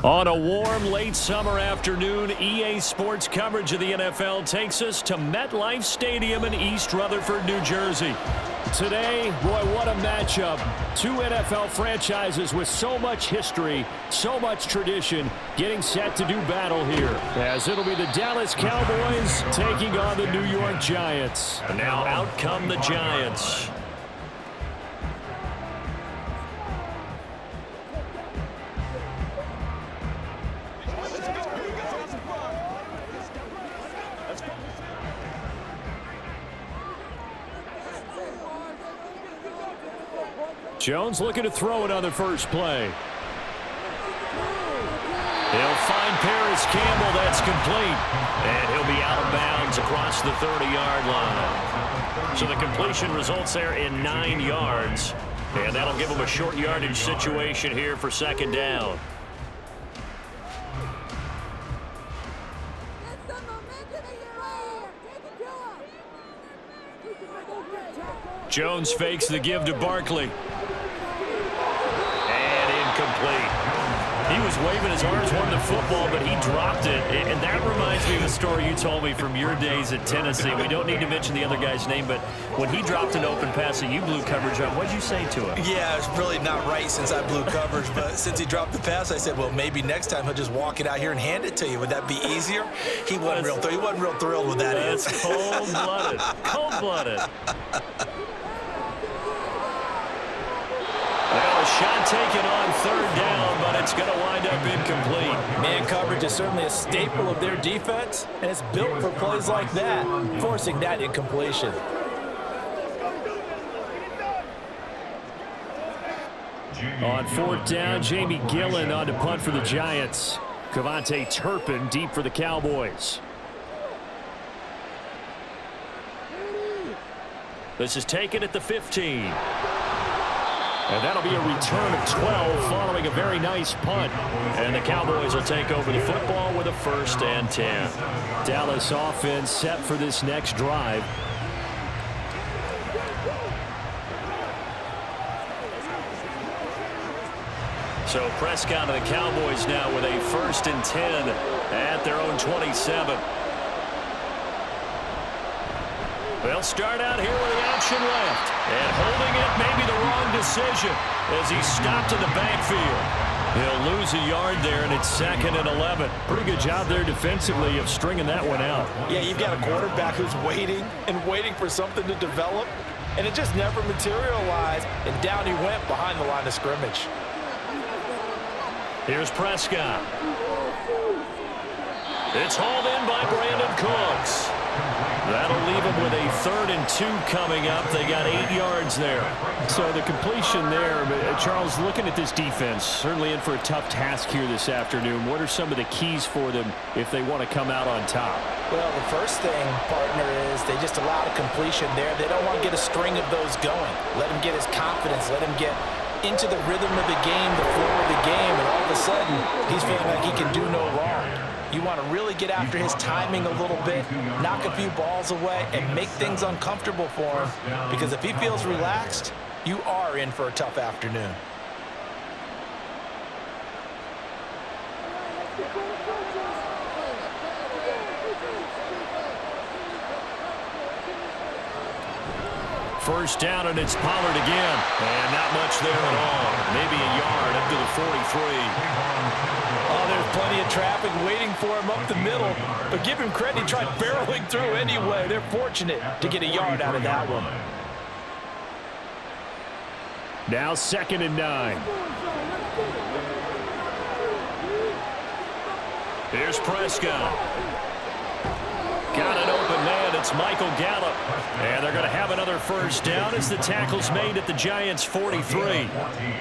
On a warm, late summer afternoon, EA Sports coverage of the NFL takes us to MetLife Stadium in East Rutherford, New Jersey. Today, boy, what a matchup. Two NFL franchises with so much history, so much tradition, getting set to do battle here. As it'll be the Dallas Cowboys taking on the New York Giants. And now out come the Giants. Jones looking to throw it on the first play. He'll find Paris Campbell. That's complete. And he'll be out of bounds across the 30-yard line. So the completion results there in 9 yards. And that'll give him a short yardage situation here for second down. Jones fakes the give to Barkley. Complete. He was waving his arms, wanting the football, but he dropped it. And that reminds me of a story you told me from your days at Tennessee. We don't need to mention the other guy's name, but when he dropped an open pass and you blew coverage on, what did you say to him? Yeah, it's really not right since I blew coverage, but since he dropped the pass, I said, well, maybe next time he'll just walk it out here and hand it to you. Would that be easier? He wasn't real thrilled with that. That's cold-blooded. Cold-blooded. Well, a shot taken on third down, but it's going to wind up incomplete. Man coverage is certainly a staple of their defense, and it's built for plays like that, forcing that incompletion. On fourth down, Jamie Gillen on to punt for the Giants. Cavante Turpin deep for the Cowboys. This is taken at the 15. And that'll be a return of 12 following a very nice punt. And the Cowboys will take over the football with a 1st and 10. Dallas offense set for this next drive. So Prescott and the Cowboys now with a 1st and 10 at their own 27. They'll start out here with the option left. And holding it may be the wrong decision as he's stopped in the backfield. He'll lose a yard there, and it's 2nd and 11. Pretty good job there defensively of stringing that one out. Yeah, you've got a quarterback who's waiting for something to develop, and it just never materialized, and down he went behind the line of scrimmage. Here's Prescott. It's hauled in by Brandon Cooks. That'll leave them with a 3rd and 2 coming up. They got 8 yards there. So the completion there, Charles, looking at this defense, certainly in for a tough task here this afternoon. What are some of the keys for them if they want to come out on top? Well, the first thing, partner, is they just allowed a completion there. They don't want to get a string of those going. Let him get his confidence. Let him get into the rhythm of the game, the flow of the game, and all of a sudden, he's feeling like he can do no wrong. You want to really get after his timing a little bit, knock a few balls away, and make things uncomfortable for him. Because if he feels relaxed, you are in for a tough afternoon. First down, and it's Pollard again. And not much there at all. Maybe a yard up to the 43. Oh, there's plenty of traffic waiting for him up the middle. But give him credit, he tried barreling through anyway. They're fortunate to get a yard out of that one. Now 2nd and 9. Here's Prescott. Got an open man. It's Michael Gallup. And they're going to have another first down as the tackle's made at the Giants' 43.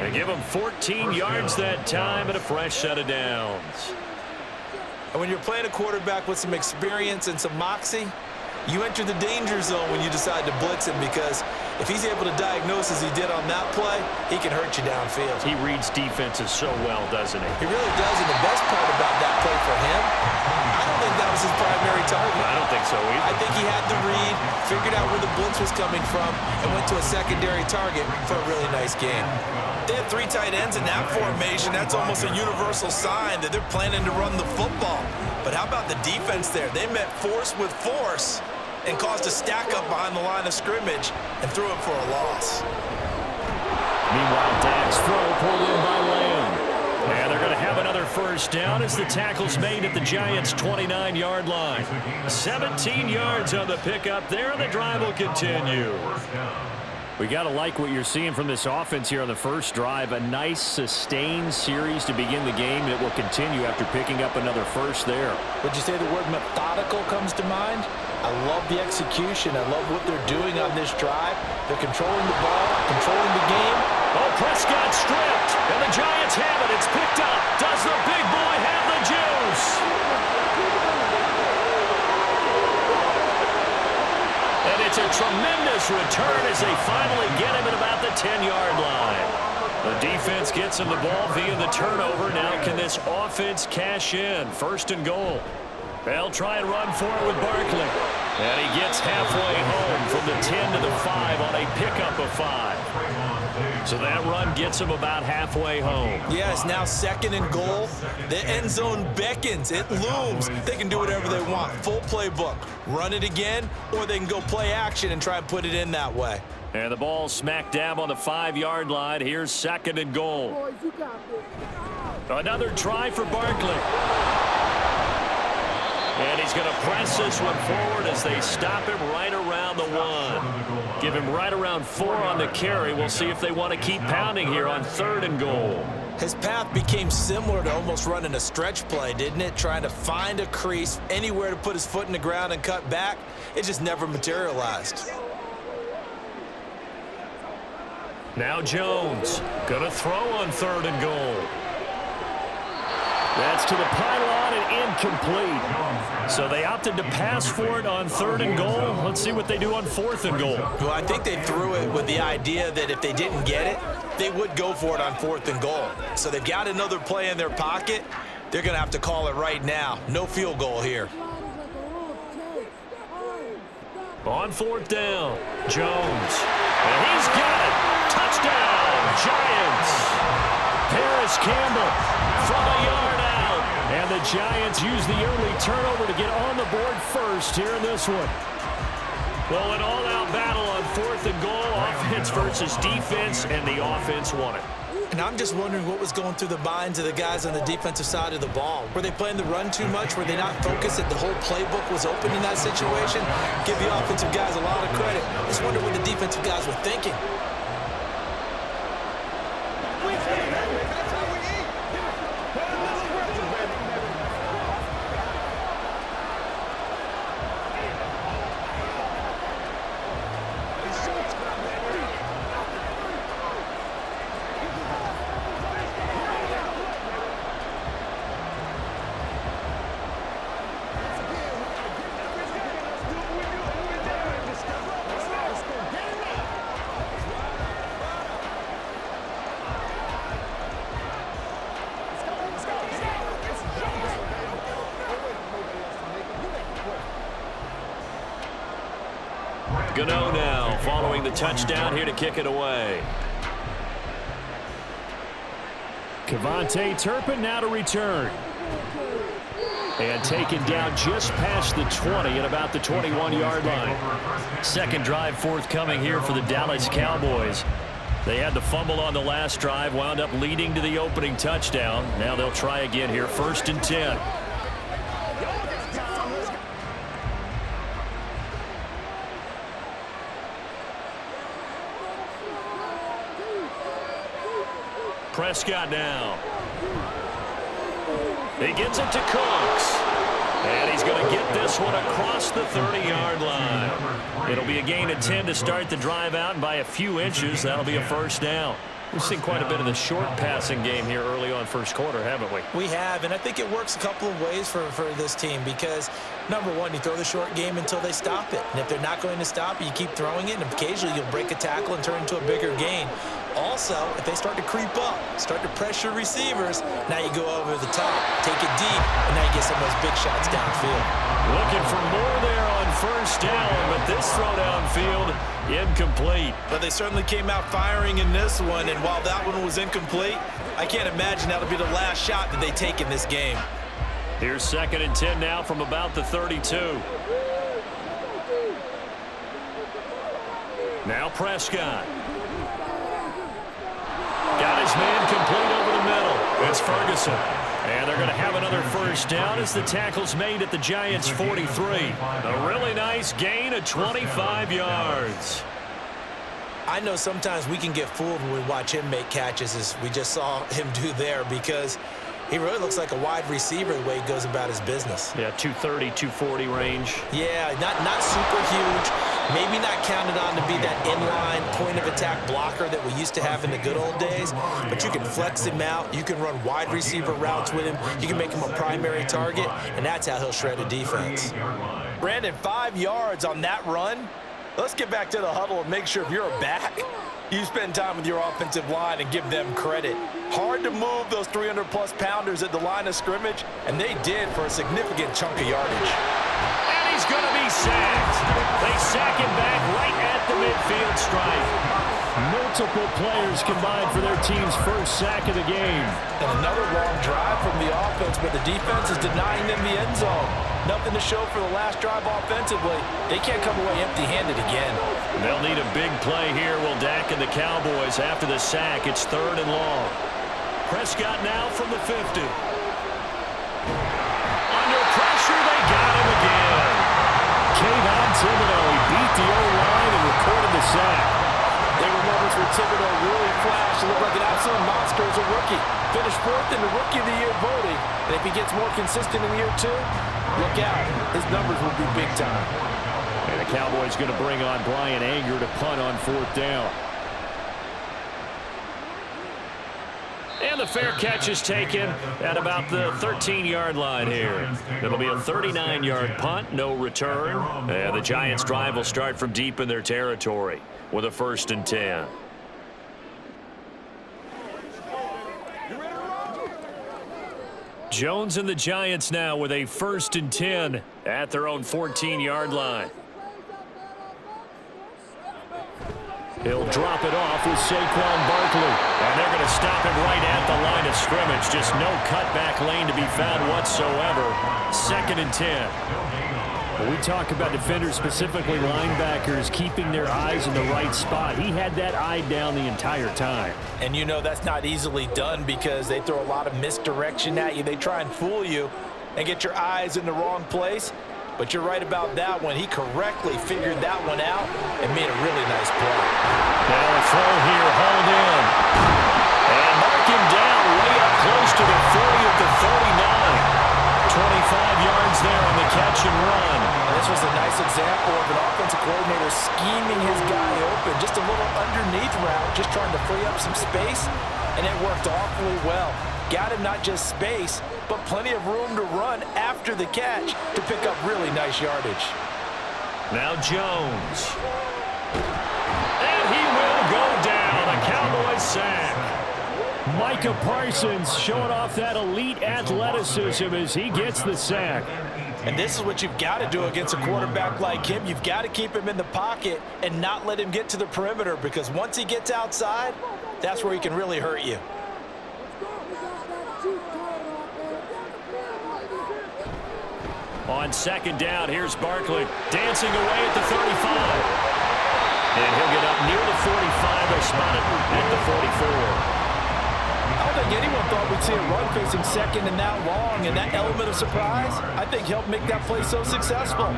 They give them 14 yards that time and a fresh set of downs. And when you're playing a quarterback with some experience and some moxie, you enter the danger zone when you decide to blitz him, because if he's able to diagnose as he did on that play, he can hurt you downfield. He reads defenses so well, doesn't he? He really does, and the best part about that play for him, I don't think that was his primary target. I don't think so either. I think he had the read, figured out where the blitz was coming from, and went to a secondary target for a really nice game. They had 3 tight ends in that formation. That's almost a universal sign that they're planning to run the football. But how about the defense there? They met force with force and caused a stack up behind the line of scrimmage and threw it for a loss. Meanwhile, Dak's throw pulled in by Lamb. And they're going to have another first down as the tackle's made at the Giants' 29-yard line. 17 yards on the pickup there, and the drive will continue. We got to like what you're seeing from this offense here on the first drive. A nice, sustained series to begin the game that will continue after picking up another first there. Would you say the word methodical comes to mind? I love the execution. I love what they're doing on this drive. They're controlling the ball, controlling the game. Oh, Prescott stripped, and the Giants have it. It's picked up. Does the big boy have the juice? And it's a tremendous return as they finally get him at about the 10-yard line. The defense gets him the ball via the turnover. Now can this offense cash in? First and goal. They'll try and run for it with Barkley. And he gets halfway home from the 10 to the 5 on a pickup of 5. So that run gets him about halfway home. Yeah, it's now second and goal. The end zone beckons. It looms. They can do whatever they want. Full playbook. Run it again, or they can go play action and try and put it in that way. And the ball smack dab on the 5-yard line. Here's second and goal. Another try for Barkley. And he's going to press this one forward as they stop him right around the 1. Give him right around 4 on the carry. We'll see if they want to keep pounding here on third and goal. His path became similar to almost running a stretch play, didn't it? Trying to find a crease, anywhere to put his foot in the ground and cut back. It just never materialized. Now Jones going to throw on third and goal. That's to the pylon and incomplete. So they opted to pass for it on third and goal. Let's see what they do on fourth and goal. Well, I think they threw it with the idea that if they didn't get it, they would go for it on fourth and goal. So they've got another play in their pocket. They're going to have to call it right now. No field goal here. On fourth down, Jones. And he's got it. Touchdown, Giants. Paris Campbell from a yard out. And the Giants use the early turnover to get on the board first here in this one. Well, an all-out battle on fourth and goal. Offense versus defense, and the offense won it. And I'm just wondering what was going through the minds of the guys on the defensive side of the ball. Were they playing the run too much? Were they not focused that the whole playbook was open in that situation? Give the offensive guys a lot of credit. Just wonder what the defensive guys were thinking. Gano now following the touchdown here to kick it away. Kevontae Turpin now to return. And taken down just past the 20 at about the 21-yard line. Second drive forthcoming here for the Dallas Cowboys. They had the fumble on the last drive, wound up leading to the opening touchdown. Now they'll try again here, first and 10. Prescott now. He gets it to Cooks. And he's going to get this one across the 30-yard line. It'll be a gain of 10 to start the drive out, and by a few inches, that'll be a first down. We've seen quite a bit of the short passing game here early on first quarter, haven't we? We have, and I think it works a couple of ways for this team because, number one, you throw the short game until they stop it. And if they're not going to stop it, you keep throwing it, and occasionally you'll break a tackle and turn into a bigger gain. Also, if they start to creep up, start to pressure receivers, now you go over the top, take it deep, and now you get some of those big shots downfield. Looking for more there on first down, but this throw downfield, incomplete. But they certainly came out firing in this one, and while that one was incomplete, I can't imagine that'll be the last shot that they take in this game. Here's 2nd and 10 now from about the 32. Now Prescott. Got his man complete over the middle. It's Ferguson. And they're going to have another first down as the tackle's made at the Giants' 43. A really nice gain of 25 yards. I know sometimes we can get fooled when we watch him make catches, as we just saw him do there, because he really looks like a wide receiver the way he goes about his business. Yeah, 230, 240 range. Yeah, not super huge. Maybe not counted on to be that inline point-of-attack blocker that we used to have in the good old days, but you can flex him out. You can run wide receiver routes with him. You can make him a primary target, and that's how he'll shred a defense. Brandon, 5 yards on that run. Let's get back to the huddle and make sure if you're a back, you spend time with your offensive line and give them credit. Hard to move those 300-plus pounders at the line of scrimmage, and they did for a significant chunk of yardage. And he's going to be sacked. They sack him back right at the midfield stripe. Multiple players combined for their team's first sack of the game. And another long drive from the offense, but the defense is denying them the end zone. Nothing to show for the last drive offensively. They can't come away empty-handed again. They'll need a big play here, will Dak and the Cowboys. After the sack, it's 3rd and long. Prescott now from the 50. Under pressure, they got him again. Kayvon Thibodeau, he beat the O-line and recorded the sack. There were moments where Thibodeau really flashed and looked like an absolute monster as a rookie. Finished 4th in the Rookie of the Year voting. And if he gets more consistent in year 2, look out. His numbers will be big time. And the Cowboys going to bring on Brian Anger to punt on 4th down. And the fair catch is taken at about the 13-yard line here. It'll be a 39-yard punt, no return. And the Giants' drive will start from deep in their territory with a 1st and 10. Jones and the Giants now with a 1st and 10 at their own 14-yard line. He'll drop it off with Saquon Barkley. And they're going to stop him right at the line of scrimmage. Just no cutback lane to be found whatsoever. 2nd and 10. When we talk about defenders, specifically linebackers, keeping their eyes in the right spot, he had that eye down the entire time. And you know that's not easily done because they throw a lot of misdirection at you. They try and fool you and get your eyes in the wrong place. But you're right about that one. He correctly figured that one out and made a really nice play. Now a throw here, hauled in. And mark him down way up close to the 40 at the 39. 25 yards there on the catch and run. And this was a nice example of an offensive coordinator scheming his guy open. Just a little underneath route, just trying to free up some space. And it worked awfully well. Got him not just space, but plenty of room to run after the catch to pick up really nice yardage. Now Jones. And he will go down. A Cowboys sack. Micah Parsons showing off that elite athleticism as he gets the sack. And this is what you've got to do against a quarterback like him. You've got to keep him in the pocket and not let him get to the perimeter, because once he gets outside, that's where he can really hurt you. On 2nd down, here's Barkley dancing away at the 35. And he'll get up near the 45. They'll spot it at the 44. I don't think anyone thought we'd see a run facing second and that long, and that element of surprise, I think, helped make that play so successful.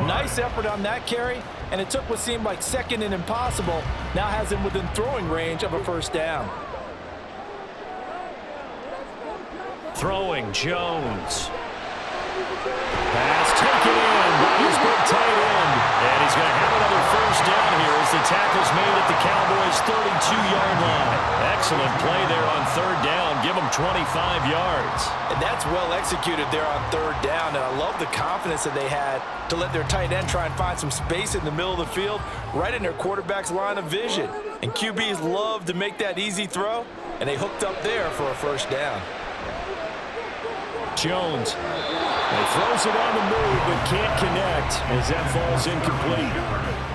Nice effort on that carry, and it took what seemed like second and impossible, now has him within throwing range of a 1st down. Throwing, Jones. Pass taken in by his big tight end. And he's going to have another 1st down here as the tackle's made at the Cowboys' 32-yard line. Excellent play there on 3rd down. Give them 25 yards. And that's well executed there on third down. And I love the confidence that they had to let their tight end try and find some space in the middle of the field, right in their quarterback's line of vision. And QBs love to make that easy throw, and they hooked up there for a first down. Jones. He throws it on the move, but can't connect as that falls incomplete.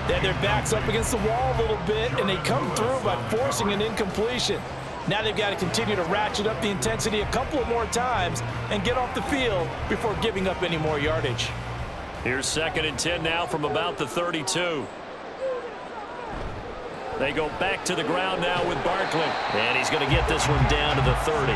Then their back's up against the wall a little bit, and they come through by forcing an incompletion. Now they've got to continue to ratchet up the intensity a couple of more times and get off the field before giving up any more yardage. Here's 2nd and 10 now from about the 32. They go back to the ground now with Barkley. And he's going to get this one down to the 30.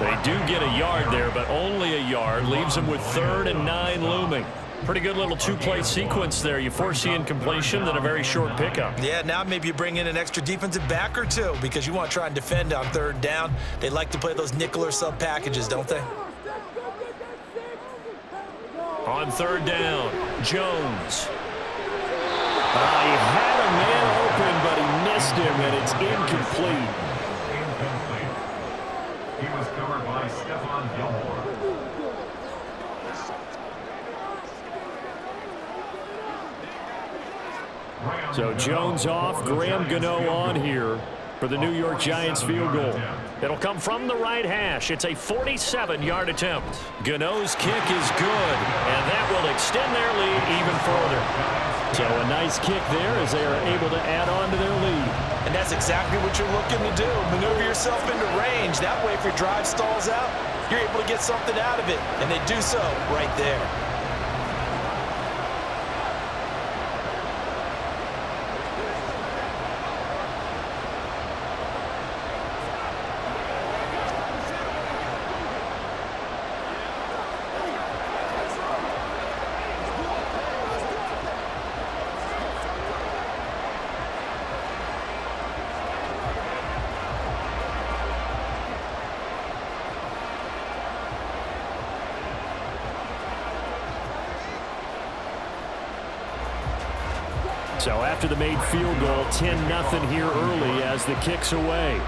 They do get a yard there, but only a yard. Leaves them with 3rd and 9 looming. Pretty good little two-play sequence there. You force the incompletion, then a very short pickup. Yeah, now maybe you bring in an extra defensive back or two because you want to try and defend on 3rd down. They like to play those nickel or sub packages, don't they? On 3rd down, Jones. He had a man open, but he missed him, and it's incomplete. He was covered by Stephon Gilmore. So Jones off, Graham Gano on here for the New York Giants field goal. It'll come from the right hash. It's a 47-yard attempt. Gano's kick is good, and that will extend their lead even further. So a nice kick there as they are able to add on to their lead. And that's exactly what you're looking to do. Maneuver yourself into range. That way, if your drive stalls out, you're able to get something out of it. And they do so right there. So after the made field goal, 10-0 here early as the kick's away.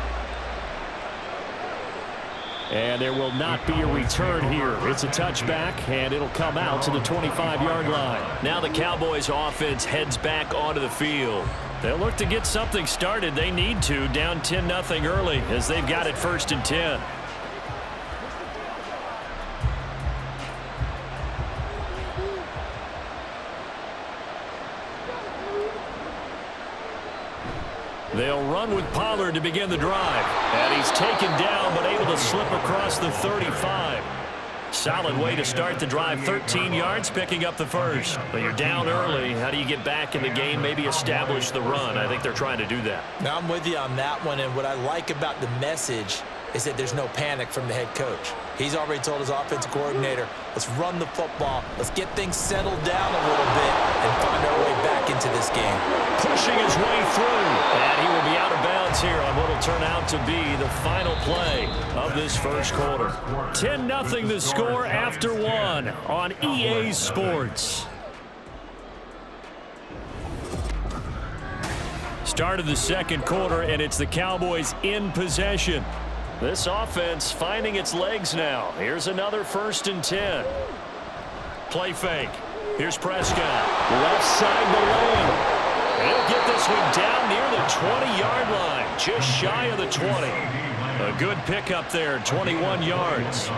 And there will not be a return here. It's a touchback, and it'll come out to the 25-yard line. Now the Cowboys offense heads back onto the field. They'll look to get something started. They need to, down 10-0 early as they've got it 1st and 10. They'll run with Pollard to begin the drive. And he's taken down, but able to slip across the 35. Solid way to start the drive. 13 yards, picking up the first. But you're down early. How do you get back in the game, maybe establish the run? I think they're trying to do that. Now, I'm with you on that one, and what I like about the message is that there's no panic from the head coach. He's already told his offensive coordinator, let's run the football, let's get things settled down a little bit and find our way back into this game. Pushing his way through, and he will be out of bounds here on what will turn out to be the final play of this first quarter. 10-0 the score after one on EA Sports. Start of the second quarter, and it's the Cowboys in possession. This offense finding its legs now. Here's another 1st and 10. Play fake. Here's Prescott. Left side of the lane. He'll get this one down near the 20-yard line. Just shy of the 20. A good pickup there, 21 yards.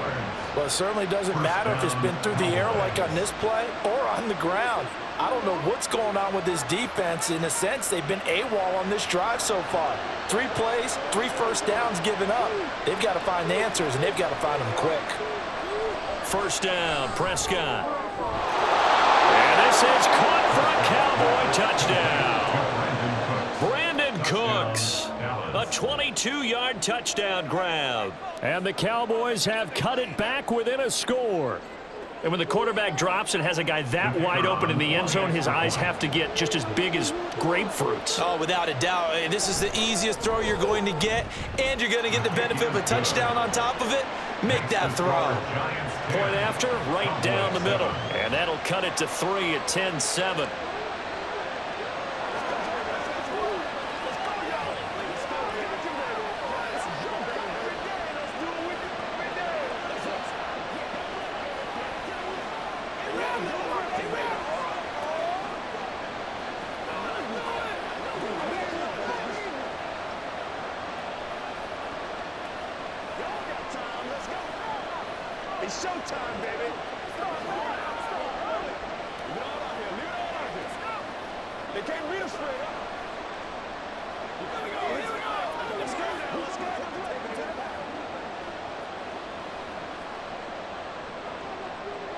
Well, it certainly doesn't matter if it's been through the air like on this play or on the ground. I don't know what's going on with this defense. In a sense, they've been AWOL on this drive so far. 3 plays, 3 first downs given up. They've got to find the answers, and they've got to find them quick. First down, Prescott. And this is caught for a Cowboy touchdown. Brandon Cooks, a 22-yard touchdown grab. And the Cowboys have cut it back within a score. And when the quarterback drops and has a guy that wide open in the end zone, his eyes have to get just as big as grapefruits. Oh, without a doubt. This is the easiest throw you're going to get, and you're going to get the benefit of a touchdown on top of it. Make that throw. Point after, right down the middle. And that'll cut it to 3 at 10-7. It's showtime, baby. They can't read us straight up. Here we go. Let's go. Let's go.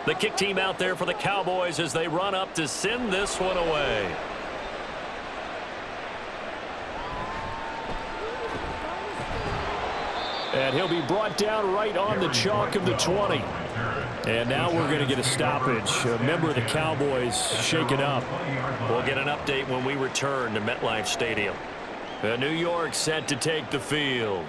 The kick team out there for the Cowboys as they run up to send this one away. And he'll be brought down right on the chalk of the 20. And now we're going to get a stoppage. A member of the Cowboys shaken up. We'll get an update when we return to MetLife Stadium. New York set to take the field.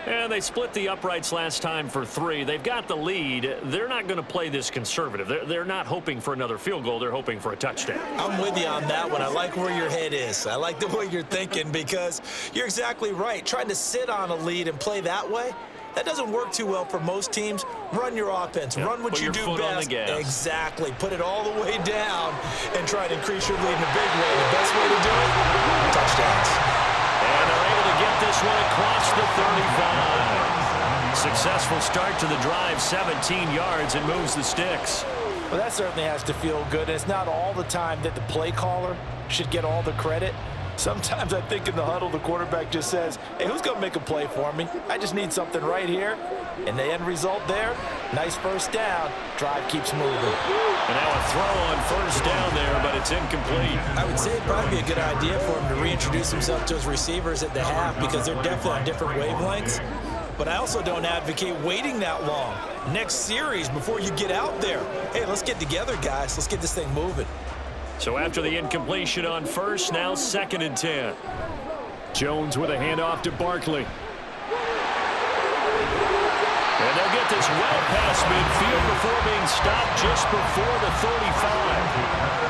And they split the uprights last time for 3. They've got the lead. They're not going to play this conservative. They're not hoping for another field goal. They're hoping for a touchdown. I'm with you on that one. I like where your head is. I like the way you're thinking because you're exactly right. Trying to sit on a lead and play that way, that doesn't work too well for most teams. Run your offense. Run what you do best. Exactly. Put it all the way down and try to increase your lead in a big way. The best way to do it, touchdowns. And they're able to get this one across the 35. Successful start to the drive, 17 yards, and moves the sticks. Well, that certainly has to feel good. It's not all the time that the play caller should get all the credit. Sometimes I think in the huddle, the quarterback just says, hey, who's going to make a play for me? I just need something right here. And the end result there, nice first down. Drive keeps moving. And now a throw on first down there, but it's incomplete. I would say it'd probably be a good idea for him to reintroduce himself to his receivers at the half because they're definitely on different wavelengths. But I also don't advocate waiting that long. Next series before you get out there. Hey, let's get together, guys. Let's get this thing moving. So after the incompletion on first, now 2nd and 10. Jones with a handoff to Barkley. And they'll get this well past midfield before being stopped just before the 35.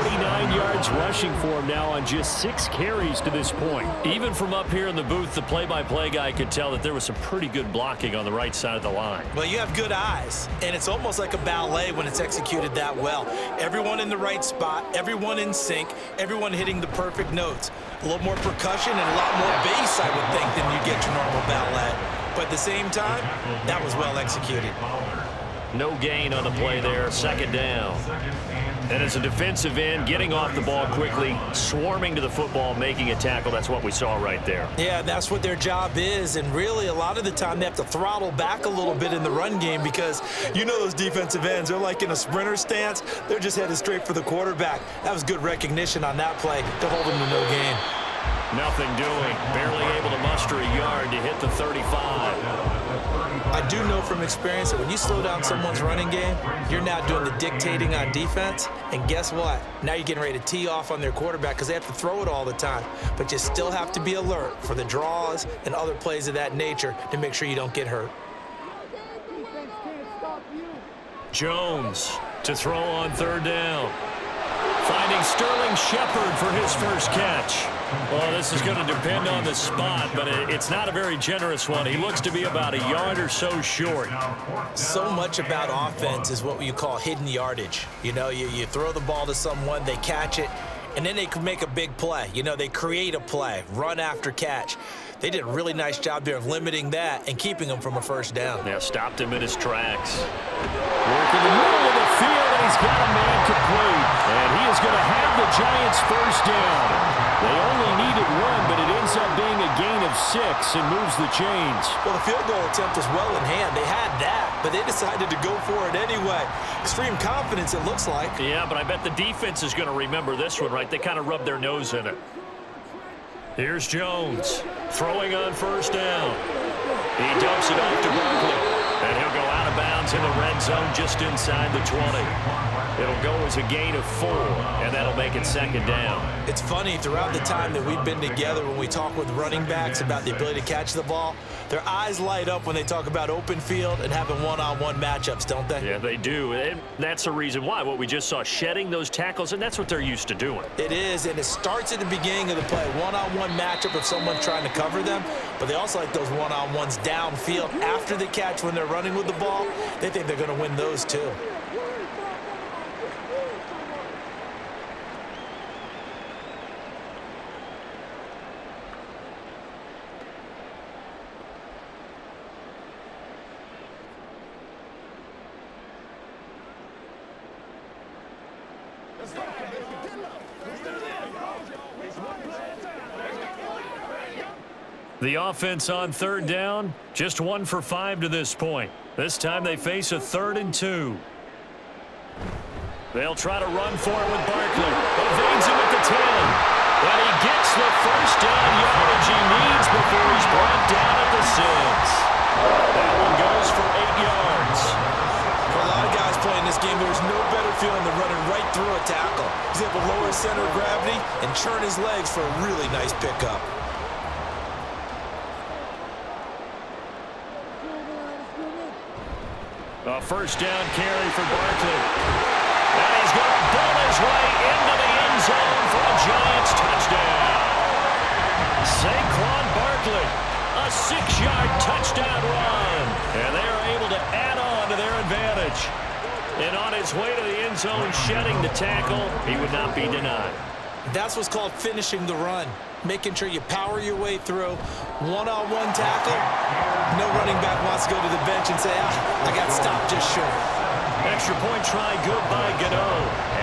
49 yards rushing for him now on just 6 carries to this point. Even from up here in the booth, the play-by-play guy could tell that there was some pretty good blocking on the right side of the line. Well, you have good eyes, and it's almost like a ballet when it's executed that well. Everyone in the right spot, everyone in sync, everyone hitting the perfect notes. A little more percussion and a lot more bass, I would think, than you get your normal ballet. But at the same time, that was well executed. No gain on the play there, 2nd down. And as a defensive end, getting off the ball quickly, swarming to the football, making a tackle, that's what we saw right there. Yeah, that's what their job is, and really a lot of the time they have to throttle back a little bit in the run game because you know those defensive ends, they're like in a sprinter stance. They're just headed straight for the quarterback. That was good recognition on that play to hold them to no gain. Nothing doing. Barely able to muster a yard to hit the 35. I do know from experience that when you slow down someone's running game, you're now doing the dictating on defense. And guess what? Now you're getting ready to tee off on their quarterback because they have to throw it all the time. But you still have to be alert for the draws and other plays of that nature to make sure you don't get hurt. Jones to throw on 3rd down. Finding Sterling Shepard for his first catch. Well, this is going to depend on the spot, but it's not a very generous one. He looks to be about a yard or so short. So much about offense is what you call hidden yardage. You know, you throw the ball to someone, they catch it, and then they can make a big play. You know, they create a play, run after catch. They did a really nice job there of limiting that and keeping him from a first down. Now stopped him in his tracks. Working the middle of the field, and he's got a man complete. And he is going to have the Giants' first down. They only needed 1, but it ends up being a gain of 6 and moves the chains. Well, the field goal attempt was well in hand. They had that, but they decided to go for it anyway. Extreme confidence, it looks like. Yeah, but I bet the defense is going to remember this one, right? They kind of rubbed their nose in it. Here's Jones, throwing on first down. He dumps it off to Barkley, and he'll go out of bounds in the red zone just inside the 20. It'll go as a gain of 4, and that'll make it 2nd down. It's funny, throughout the time that we've been together, when we talk with running backs about the ability to catch the ball, their eyes light up when they talk about open field and having one-on-one matchups, don't they? Yeah, they do, and that's the reason why. What we just saw, shedding those tackles, and that's what they're used to doing. It is, and it starts at the beginning of the play. One-on-one matchup if someone's trying to cover them, but they also like those one-on-ones downfield after the catch when they're running with the ball. They think they're going to win those too. The offense on third down, just 1 for 5 to this point. This time they face a 3rd and 2. They'll try to run for it with Barkley. Evades him at the 10. And he gets the first down yardage he needs before he's brought down at the 6. That one goes for 8 yards. For a lot of guys playing this game, there's no better feeling than running right through a tackle. He's able to lower his center of gravity and churn his legs for a really nice pickup. A first down carry for Barkley. And he's going to bull his way into the end zone for a Giants touchdown. Saquon Barkley, a 6-yard touchdown run. And they're able to add on to their advantage. And on his way to the end zone, shedding the tackle, he would not be denied. That's what's called finishing the run. Making sure you power your way through. One-on-one tackle. No running back wants to go to the bench and say, I got stopped just short. Extra point try good by Gano.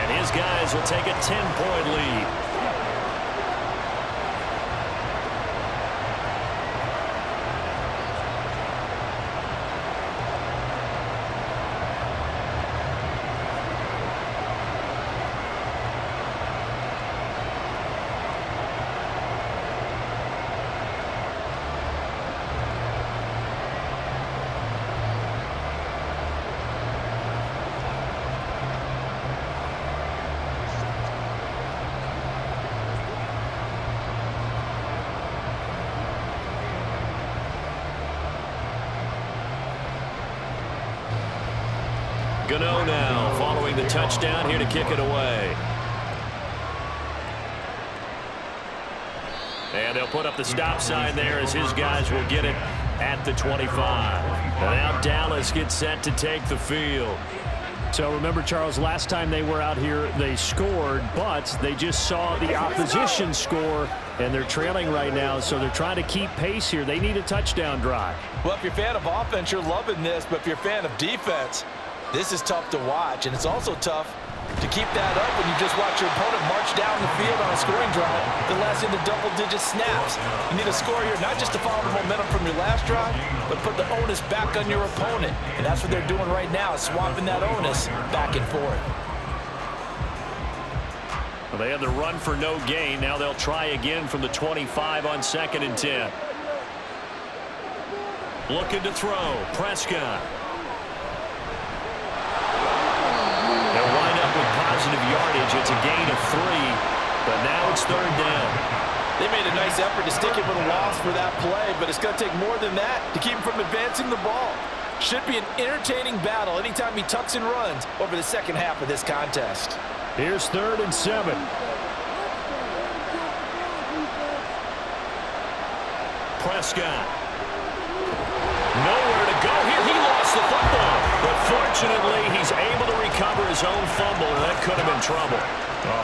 And his guys will take a 10-point lead. Gano now following the touchdown here to kick it away. And they'll put up the stop sign there as his guys will get it at the 25. And now Dallas gets set to take the field. So remember, Charles, last time they were out here, they scored, but they just saw the opposition score, and they're trailing right now, so they're trying to keep pace here. They need a touchdown drive. Well, if you're a fan of offense, you're loving this, but if you're a fan of defense, this is tough to watch, and it's also tough to keep that up when you just watch your opponent march down the field on a scoring drive that lasts into double-digit snaps. You need a score here not just to follow the momentum from your last drive, but put the onus back on your opponent. And that's what they're doing right now, swapping that onus back and forth. Well, they had the run for no gain. Now they'll try again from the 25 on 2nd and 10. Looking to throw. Prescott. They'll wind up with positive yardage. It's a gain of 3, but now it's 3rd down. They made a nice effort to stick him with a loss for that play, but it's going to take more than that to keep him from advancing the ball. Should be an entertaining battle anytime he tucks and runs over the second half of this contest. Here's 3rd and 7. Prescott. Nowhere to go here. He lost the football. But fortunately, he's able to recover his own fumble, and that could have been trouble.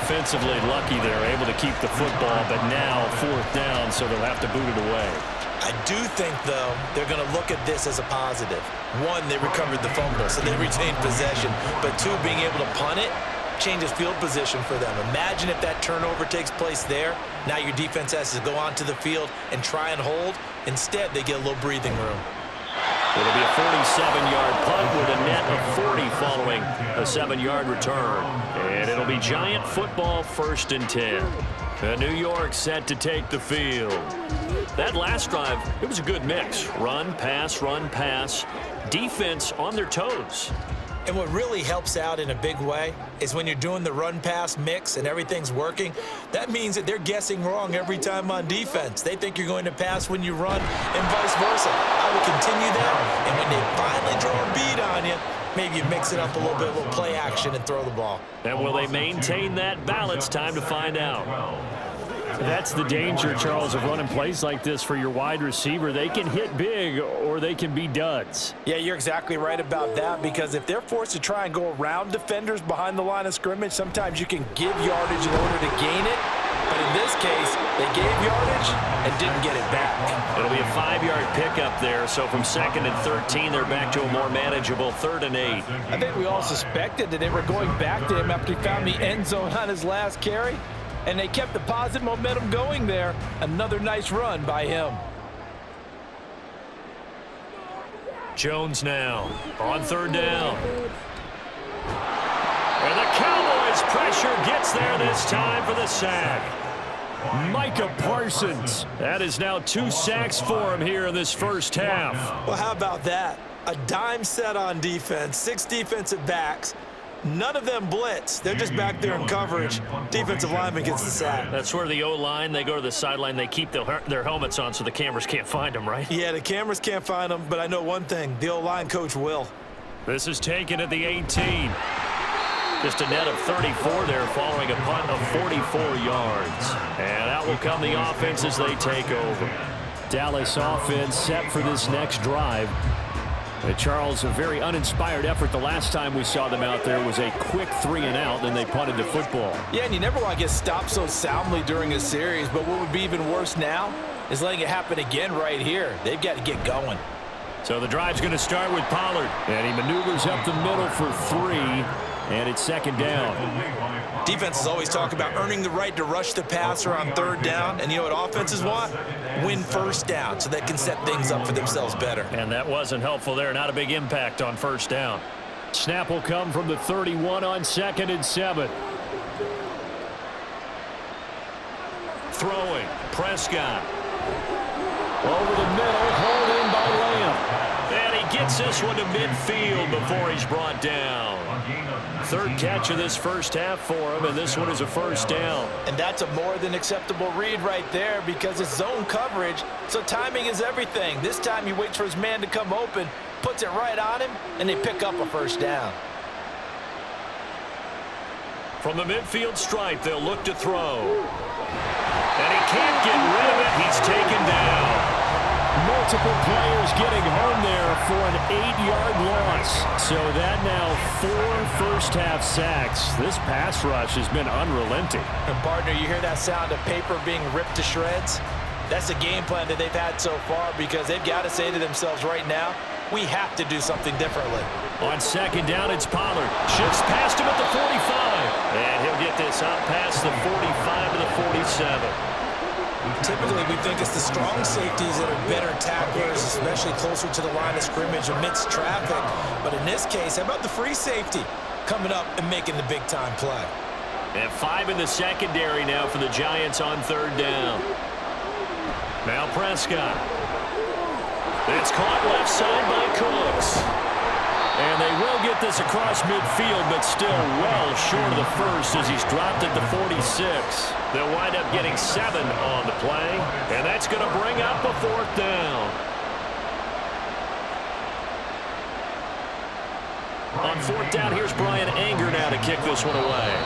Offensively lucky they're able to keep the football, but now 4th down, so they'll have to boot it away. I do think, though, they're going to look at this as a positive. 1, they recovered the fumble, so they retained possession. But 2, being able to punt it changes field position for them. Imagine if that turnover takes place there. Now your defense has to go onto the field and try and hold. Instead, they get a little breathing room. It'll be a 47-yard punt with a net of 40 following a 7-yard return. And it'll be Giant football 1st and 10. New York set to take the field. That last drive, it was a good mix. Run, pass, defense on their toes. And what really helps out in a big way is when you're doing the run-pass mix and everything's working, that means that they're guessing wrong every time on defense. They think you're going to pass when you run and vice versa. I would continue that, and when they finally draw a bead on you, maybe you mix it up a little bit, a little play action, and throw the ball. And will they maintain that balance? Time to find out. That's the danger, Charles, of running plays like this for your wide receiver. They can hit big or they can be duds. Yeah, you're exactly right about that, because if they're forced to try and go around defenders behind the line of scrimmage, sometimes you can give yardage in order to gain it. But in this case, they gave yardage and didn't get it back. It'll be a 5-yard pickup there, so from 2nd and 13, they're back to a more manageable 3rd and 8. I think we all suspected that they were going back to him after he found the end zone on his last carry, and they kept the positive momentum going there. Another nice run by him. Jones now on 3rd down. And the Cowboys pressure gets there this time for the sack. Micah Parsons. That is now 2 sacks for him here in this first half. Well, how about that? A dime set on defense, 6 defensive backs. None of them blitz. They're just back there in coverage. Defensive lineman gets the sack. That's where the O-line, they go to the sideline, they keep their helmets on so the cameras can't find them, right? Yeah, the cameras can't find them, but I know one thing. The O-line coach will. This is taken at the 18. Just a net of 34 there following a punt of 44 yards. And out will come the offense as they take over. Dallas offense set for this next drive. Charles, a very uninspired effort the last time we saw them out there was a quick 3-and-out, then they punted the football. Yeah, and you never want to get stopped so soundly during a series, but what would be even worse now is letting it happen again right here. They've got to get going. So the drive's going to start with Pollard, and he maneuvers up the middle for 3, and it's 2nd down. Defenses always talk about earning the right to rush the passer on 3rd down, and you know what offenses want? Win 1st down so they can set things up for themselves better. And that wasn't helpful there. Not a big impact on 1st down. Snap will come from the 31 on 2nd and 7. Throwing, Prescott. Over the middle, hauled in by Lamb. And he gets this one to midfield before he's brought down. 3rd catch of this first half for him, and this one is a 1st down. And that's a more than acceptable read right there because it's zone coverage, so timing is everything. This time he waits for his man to come open, puts it right on him, and they pick up a 1st down. From the midfield stripe, they'll look to throw. And he can't get rid of it. He's taken down. Multiple players getting home there for an 8-yard loss. So that now 4 first-half sacks. This pass rush has been unrelenting. And partner, you hear that sound of paper being ripped to shreds? That's the game plan that they've had so far because they've got to say to themselves right now, we have to do something differently. On 2nd down, it's Pollard. Shifts past him at the 45. And he'll get this out past the 45 to the 47. Typically, we think it's the strong safeties that are better tacklers, especially closer to the line of scrimmage amidst traffic. But in this case, how about the free safety coming up and making the big-time play? And 5 in the secondary now for the Giants on 3rd down. Now Prescott. It's caught left side by Cooks. And they will get this across midfield, but still well short of the 1st as he's dropped at the 46. They'll wind up getting 7 on the play, and that's going to bring up a 4th down. On 4th down, here's Brian Anger now to kick this one away.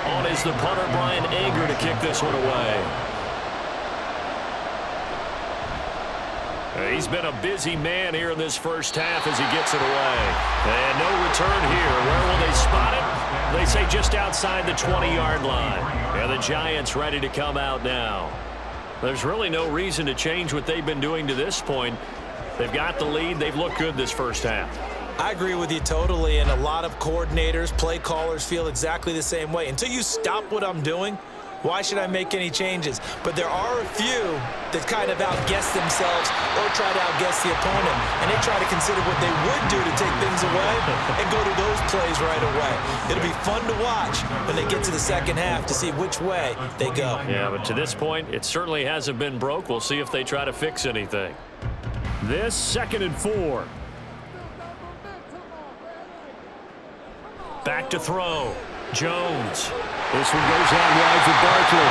On is the punter, Brian Anger, to kick this one away. He's been a busy man here in this first half as he gets it away. And no return here. Where will they spot it? They say just outside the 20-yard line. And the Giants ready to come out now. There's really no reason to change what they've been doing to this point. They've got the lead. They've looked good this first half. I agree with you totally, and a lot of coordinators, play callers feel exactly the same way. Until you stop what I'm doing, why should I make any changes? But there are a few that kind of outguess themselves or try to outguess the opponent, and they try to consider what they would do to take things away and go to those plays right away. It'll be fun to watch when they get to the second half to see which way they go. Yeah, but to this point, it certainly hasn't been broke. We'll see if they try to fix anything. This 2nd and 4. Back to throw. Jones. This one goes out wide for Barkley.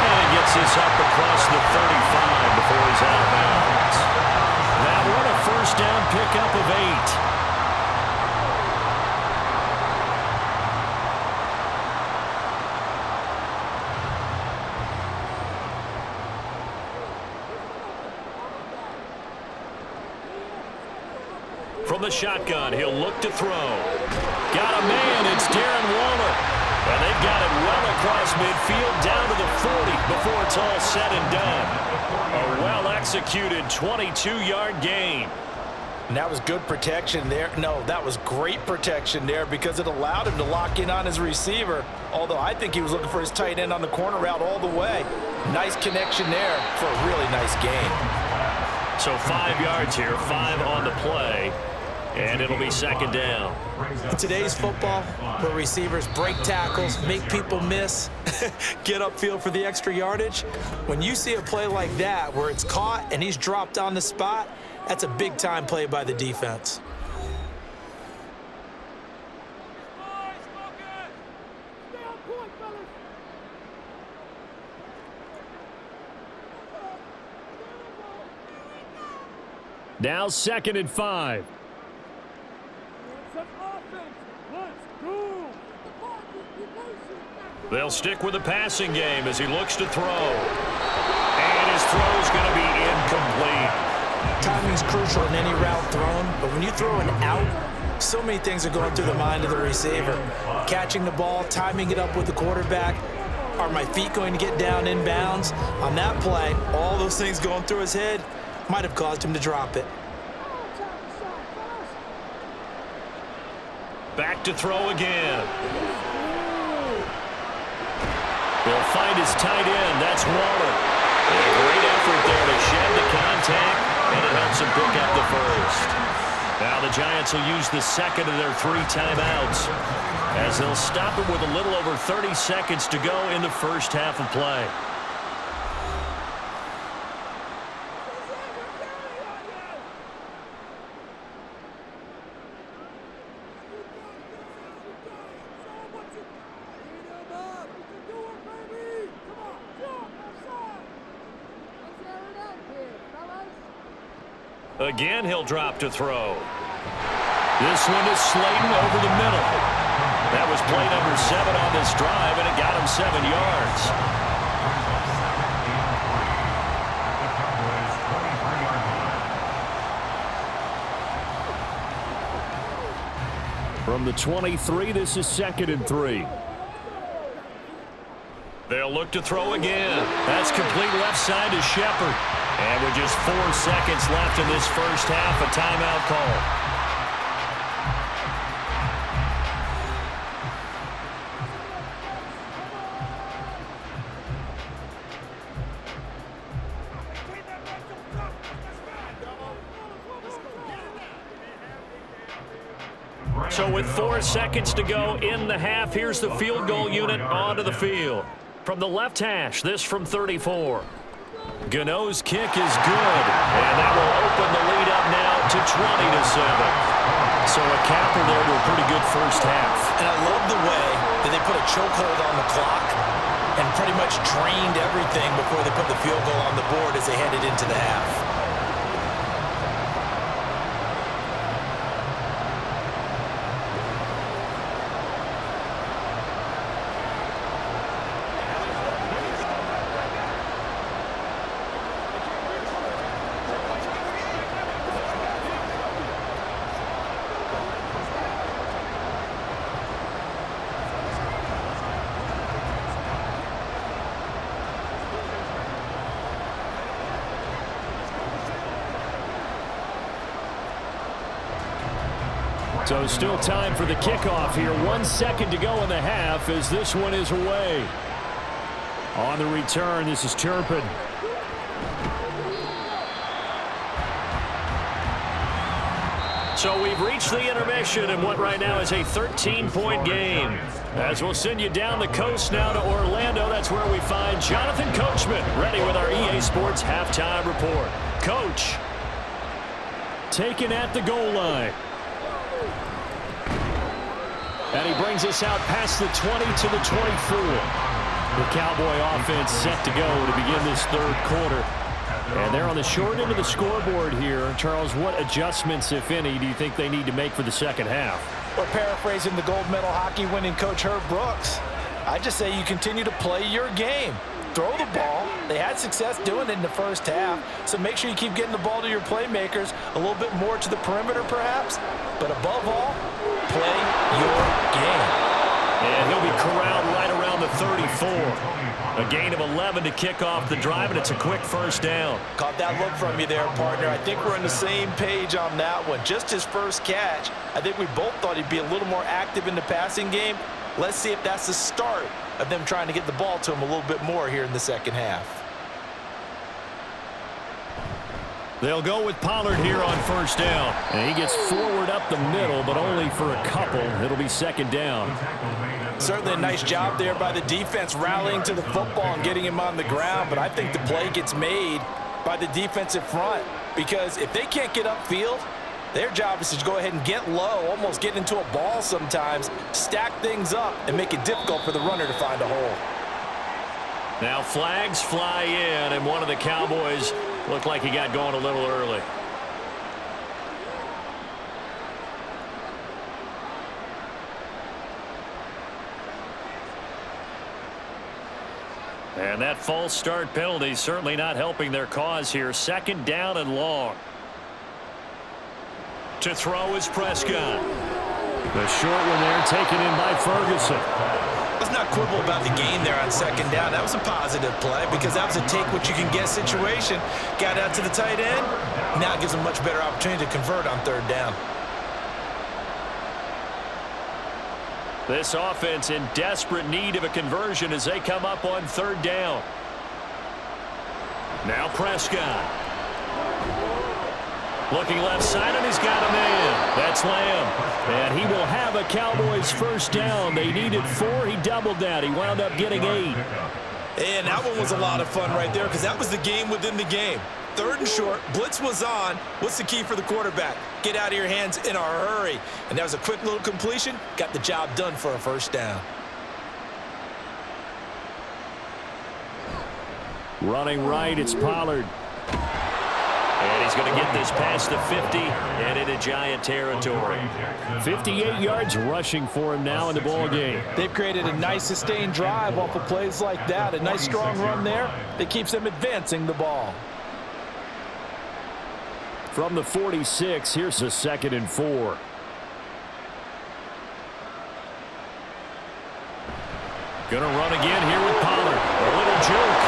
And gets this up across the 35 before he's out of bounds. That one a 1st down pickup of 8. from the shotgun. He'll look to throw. Got a man. It's Darren Waller. And they've got it well across midfield down to the 40 before it's all said and done. A well-executed 22-yard gain. And that was good protection there. No, that was great protection there because it allowed him to lock in on his receiver. Although I think he was looking for his tight end on the corner route all the way. Nice connection there for a really nice gain. So 5 yards here, 5 on the play, and it'll be second down. In today's football, where receivers break tackles, make people miss, get upfield for the extra yardage, when you see a play like that where it's caught and he's dropped on the spot, that's a big-time play by the defense. Now 2nd and 5. They'll stick with the passing game as he looks to throw. And his throw's going to be incomplete. Timing's crucial in any route thrown, but when you throw an out, so many things are going through the mind of the receiver. Catching the ball, timing it up with the quarterback. Are my feet going to get down in bounds? On that play, all those things going through his head might have caused him to drop it. Back to throw again. He'll find his tight end. That's Waller. And a great effort there to shed the contact, and it helps him pick up the first. Now the Giants will use the second of their 3 timeouts as they'll stop it with a little over 30 seconds to go in the first half of play. Again, he'll drop to throw. This one is Slayton over the middle. That was play number 7 on this drive, and it got him 7 yards. From the 23, this is 2nd and 3. They'll look to throw again. That's complete left side to Shepard. And with just 4 seconds left in this first half, a timeout call. So with 4 seconds to go in the half, here's the field goal unit onto the field. From the left hash, this from 34. Gano's kick is good, and that will open the lead up now to 20-7. So a capper there to a pretty good first half. And I love the way that they put a chokehold on the clock and pretty much drained everything before they put the field goal on the board as they headed into the half. So still time for the kickoff here. 1 second to go in the half as this one is away. On the return, this is Turpin. So we've reached the intermission in what right now is a 13-point game. As we'll send you down the coast now to Orlando, that's where we find Jonathan Coachman ready with our EA Sports halftime report. Coach. Taken at the goal line. And he brings us out past the 20 to the 24. The Cowboy offense set to go to begin this third quarter. And they're on the short end of the scoreboard here. Charles, what adjustments, if any, do you think they need to make for the second half? Well, paraphrasing the gold medal hockey winning coach Herb Brooks, I just say you continue to play your game. throw the ball. They had success doing it in the first half, so make sure you keep getting the ball to your playmakers, a little bit more to the perimeter perhaps, but above all, play your game. And he'll be corralled right around the 34. A gain of 11 to kick off the drive, and it's a quick first down. Caught that look from you there, partner. I think we're on the same page on that one. Just his first catch, I think we both thought he'd be a little more active in the passing game. Let's see if that's the start of them trying to get the ball to him a little bit more here in the second half. They'll go with Pollard here on first down. And he gets forward up the middle, but only for a couple. It'll be second down. Certainly a nice job there by the defense rallying to the football and getting him on the ground, but I think the play gets made by the defensive front because if they can't get upfield, their job is to go ahead and get low, almost get into a ball sometimes, stack things up, and make it difficult for the runner to find a hole. Now flags fly in, and one of the Cowboys looked like he got going a little early. And that false start penalty certainly not helping their cause here. Second down and long. To throw is Prescott. The short one there taken in by Ferguson. Let's not quibble about the gain there on second down. That was a positive play because that was a take-what-you-can-get situation. Got out to the tight end. Now it gives them a much better opportunity to convert on third down. This offense in desperate need of a conversion as they come up on third down. Now Prescott. Looking left side, and he's got a man. That's Lamb. And he will have a Cowboys first down. They needed 4. He doubled that. He wound up getting 8. And that one was a lot of fun right there because that was the game within the game. Third and short, blitz was on. What's the key for the quarterback? Get out of your hands in a hurry. And that was a quick little completion. Got the job done for a first down. Running right, it's Pollard. And he's going to get this past the 50 and into Giant territory. 58 yards rushing for him now in the ball game. They've created a nice sustained drive off of plays like that. A nice strong run there that keeps them advancing the ball. From the 46, here's a 2nd and 4. Going to run again here with Pollard. A little joke.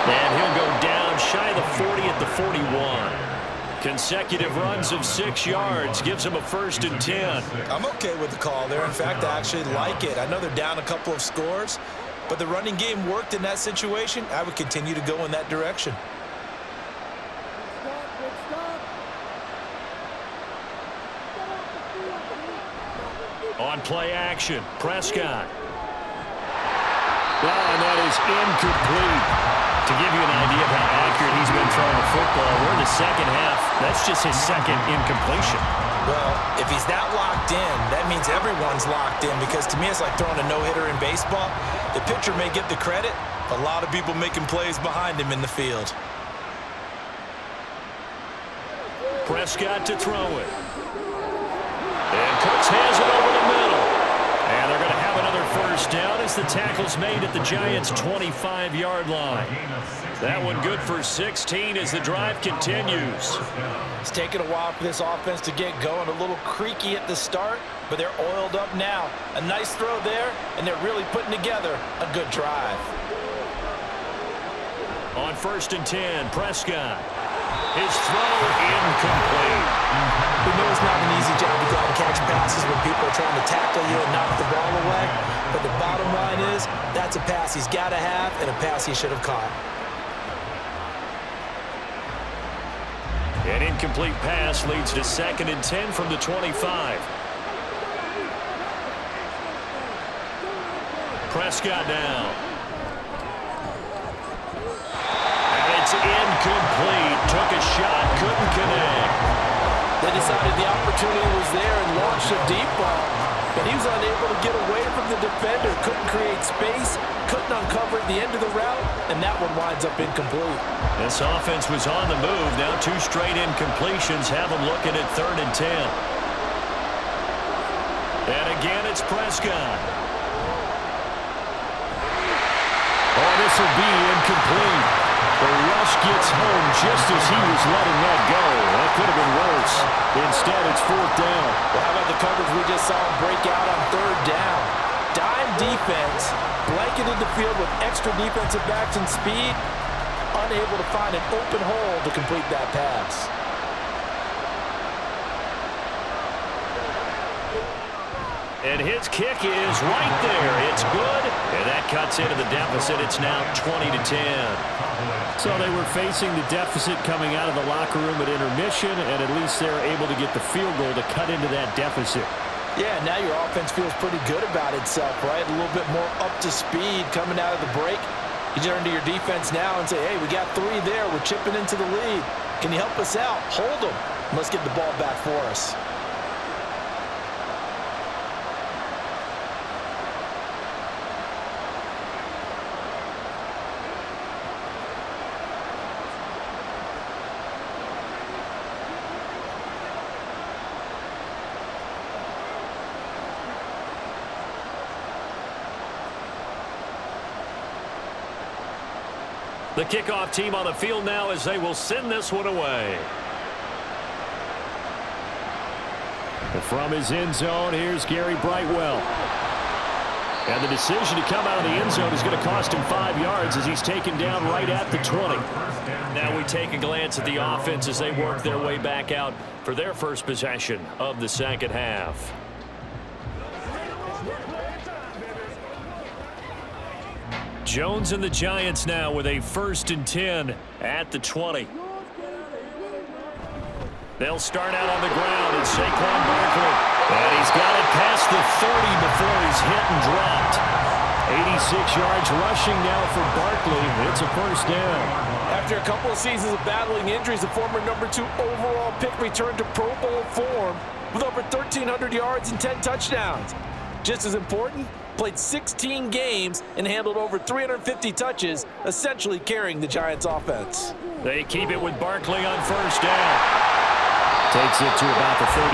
And he'll go down shy of the 40 at the 41. Consecutive runs of 6 yards gives him a 1st and 10. I'm okay with the call there. In fact, I actually like it. I know they're down a couple of scores, but the running game worked in that situation. I would continue to go in that direction. On play action, Prescott. And that is incomplete. To give you an idea of how accurate he's been throwing the football, we're in the second half. That's just his 2nd incompletion. Well, if he's that locked in, that means everyone's locked in because to me it's like throwing a no-hitter in baseball. The pitcher may get the credit, a lot of people making plays behind him in the field. Prescott to throw it. And Cooks has it over the middle. And they're going to have another first down as the tackle's made at the Giants' 25-yard line. That one good for 16 as the drive continues. It's taken a while for this offense to get going. A little creaky at the start, but they're oiled up now. A nice throw there, and they're really putting together a good drive. On 1st and 10, Prescott. His throw incomplete. We know it's not an easy job to go out and catch passes when people are trying to tackle you and knock the ball away. But the bottom line is that's a pass he's got to have and a pass he should have caught. An incomplete pass leads to 2nd and 10 from the 25. Prescott down. It's incomplete. Took a shot, couldn't connect. They decided the opportunity was there and launched a deep ball, but he was unable to get away from the defender. Couldn't create space, couldn't uncover at the end of the route, and that one winds up incomplete. This offense was on the move. Now 2 straight incompletions have them looking at 3rd and 10. And again, it's Prescott. Oh, this will be incomplete. The rush gets home just as he was letting that go. That could have been worse. Instead, it's 4th down. Well, how about the coverage we just saw him break out on 3rd down? Dime defense, blanketed the field with extra defensive backs and speed, unable to find an open hole to complete that pass. And his kick is right there. It's good, and that cuts into the deficit. It's now 20-10. So they were facing the deficit coming out of the locker room at intermission, and at least they're able to get the field goal to cut into that deficit. Yeah, now your offense feels pretty good about itself, right? A little bit more up to speed coming out of the break. You turn to your defense now and say, hey, we got 3 there. We're chipping into the lead. Can you help us out? Hold them. Let's get the ball back for us. The kickoff team on the field now as they will send this one away. From his end zone, here's Gary Brightwell. And the decision to come out of the end zone is going to cost him 5 yards as he's taken down right at the 20. Now we take a glance at the offense as they work their way back out for their first possession of the second half. Jones and the Giants now with a 1st and 10 at the 20. They'll start out on the ground. It's Saquon Barkley. And he's got it past the 30 before he's hit and dropped. 86 yards rushing now for Barkley. It's a 1st down. After a couple of seasons of battling injuries, the former #2 overall pick returned to Pro Bowl form with over 1,300 yards and 10 touchdowns. Just as important, played 16 games and handled over 350 touches, essentially carrying the Giants' offense. They keep it with Barkley on 1st down. Takes it to about the 37.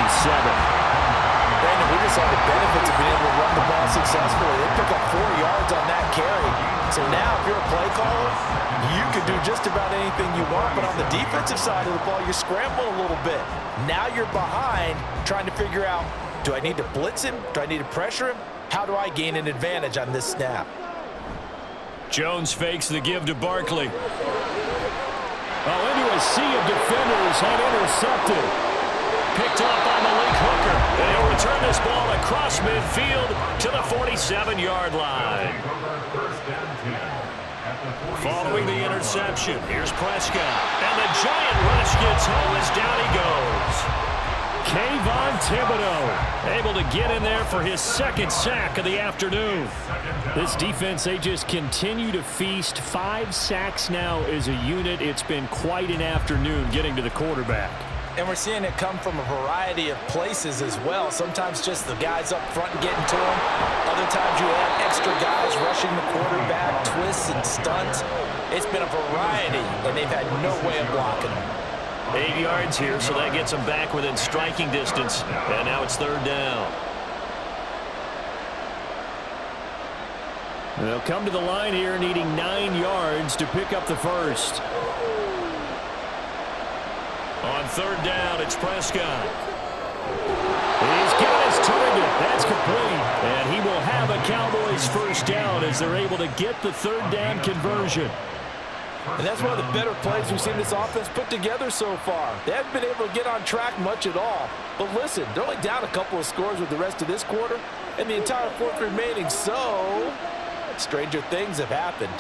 Brandon, we just saw the benefits of being able to run the ball successfully. They pick up 4 yards on that carry. So now, if you're a play caller, you can do just about anything you want. But on the defensive side of the ball, you scramble a little bit. Now you're behind, trying to figure out, do I need to blitz him? Do I need to pressure him? How do I gain an advantage on this snap? Jones fakes the give to Barkley. Oh, into a sea of defenders and intercepted. Picked up by Malik Hooker. And he'll return this ball across midfield to the 47-yard line. Following the interception, here's Prescott. And the Giant rush gets home as down he goes. Kayvon Thibodeau able to get in there for his 2nd sack of the afternoon. This defense, they just continue to feast. 5 sacks now as a unit. It's been quite an afternoon getting to the quarterback. And we're seeing it come from a variety of places as well. Sometimes just the guys up front getting to him. Other times you have extra guys rushing the quarterback, twists and stunts. It's been a variety, and they've had no way of blocking him. 8 yards here, so that gets them back within striking distance. And now it's 3rd down. They'll come to the line here needing 9 yards to pick up the 1st. On 3rd down, it's Prescott. He's got his target. That's complete. And he will have a Cowboys 1st down as they're able to get the 3rd down conversion. And that's one of the better plays we've seen this offense put together so far. They haven't been able to get on track much at all. But listen, they're only down a couple of scores with the rest of this quarter and the entire 4th remaining. So, stranger things have happened.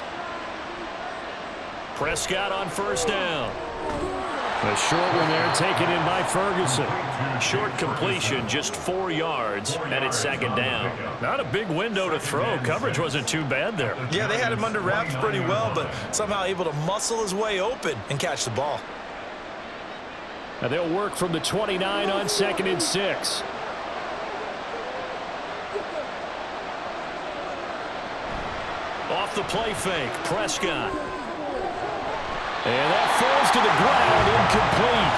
Prescott on 1st down. A short one there taken in by Ferguson. Short completion, just 4 yards, and it's 2nd down. Not a big window to throw. Coverage wasn't too bad there. Yeah, they had him under wraps pretty well, but somehow able to muscle his way open and catch the ball. Now they'll work from the 29 on 2nd and 6. Off the play fake, Prescott. And that falls to the ground, incomplete.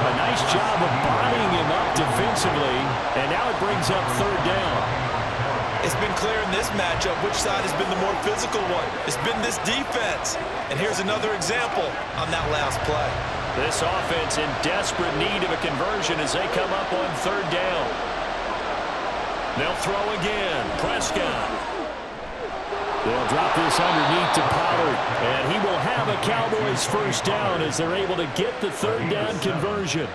A nice job of bodying him up defensively, and now it brings up 3rd down. It's been clear in this matchup which side has been the more physical one. It's been this defense. And here's another example on that last play. This offense in desperate need of a conversion as they come up on third down. They'll throw again. Prescott. They'll drop this underneath to Pollard, and he will have a Cowboys first down as they're able to get the third down conversion.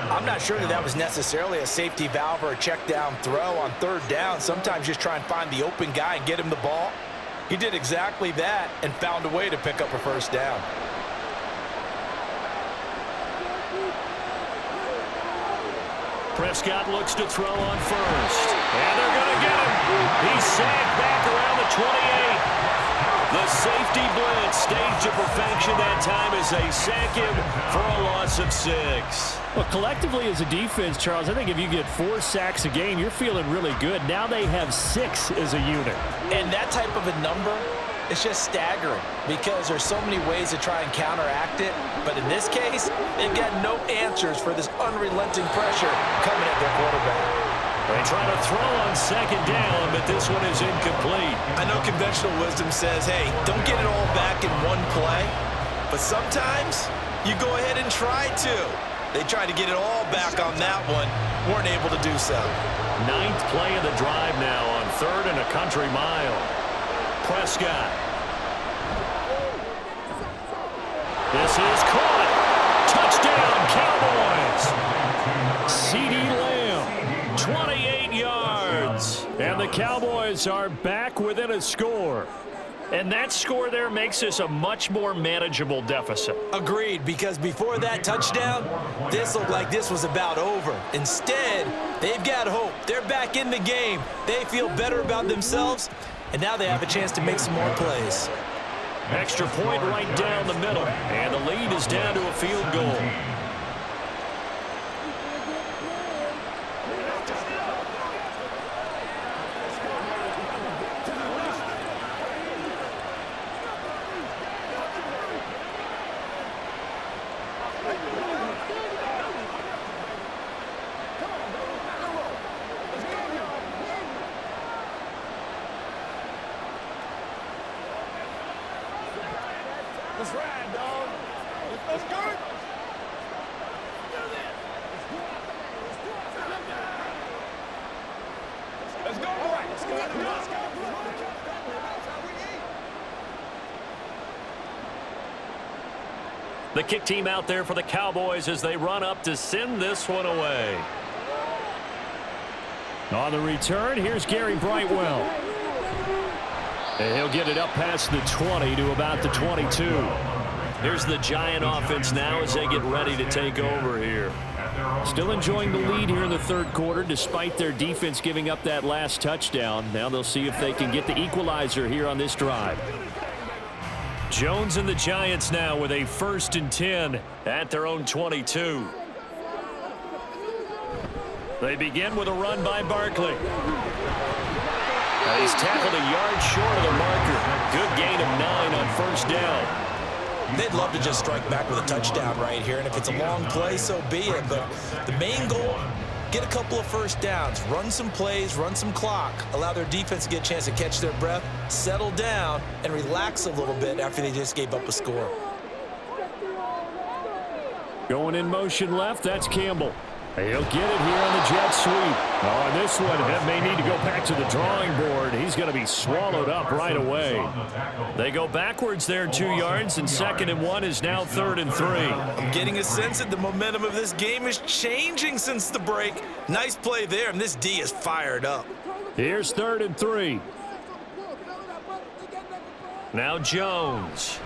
I'm not sure that was necessarily a safety valve or a check down throw on third down. Sometimes just try and find the open guy and get him the ball. He did exactly that and found a way to pick up a first down. Prescott looks to throw on first. And they're going to get him. He's sacked back around the 28. The safety blitz staged to perfection that time as they sack him for a loss of 6. Well, collectively as a defense, Charles, I think if you get 4 sacks a game, you're feeling really good. Now they have 6 as a unit. And that type of a number, it's just staggering because there's so many ways to try and counteract it. But in this case, they've got no answers for this unrelenting pressure coming at their quarterback. They try to throw on second down, but this one is incomplete. I know conventional wisdom says, hey, don't get it all back in one play. But sometimes you go ahead and try to. They tried to get it all back on that one. Weren't able to do so. 9th play of the drive now on 3rd and a country mile. Prescott. This is caught. Touchdown, Cowboys. CD Lamb, 28 yards. And the Cowboys are back within a score. And that score there makes this a much more manageable deficit. Agreed, because before that touchdown, this looked like this was about over. Instead, they've got hope. They're back in the game. They feel better about themselves, and now they have a chance to make some more plays. Extra point right down the middle, and the lead is down to a field goal. Let's ride, dog. Let's go. Let's go. All right. Let's go. Let's go. The kick team out there for the Cowboys as they run up to send this one away. On the return, here's Gary Brightwell. And he'll get it up past the 20 to about the 22. Here's the Giant offense now as they get ready to take over here. Still enjoying the lead here in the third quarter despite their defense giving up that last touchdown. Now they'll see if they can get the equalizer here on this drive. Jones and the Giants now with a 1st and 10 at their own 22. They begin with a run by Barkley. He's tackled a yard short of the marker. Good gain of 9 on 1st down. They'd love to just strike back with a touchdown right here, and if it's a long play, so be it. But the main goal, get a couple of first downs, run some plays, run some clock, allow their defense to get a chance to catch their breath, settle down, and relax a little bit after they just gave up a score. Going in motion left, that's Campbell. He'll get it here on the jet sweep. Oh, and this one may need to go back to the drawing board. He's going to be swallowed up right away. They go backwards there 2 yards, and 2nd and 1 is now 3rd and 3. I'm getting a sense that the momentum of this game is changing since the break. Nice play there, and this D is fired up. Here's 3rd and 3. Now Jones.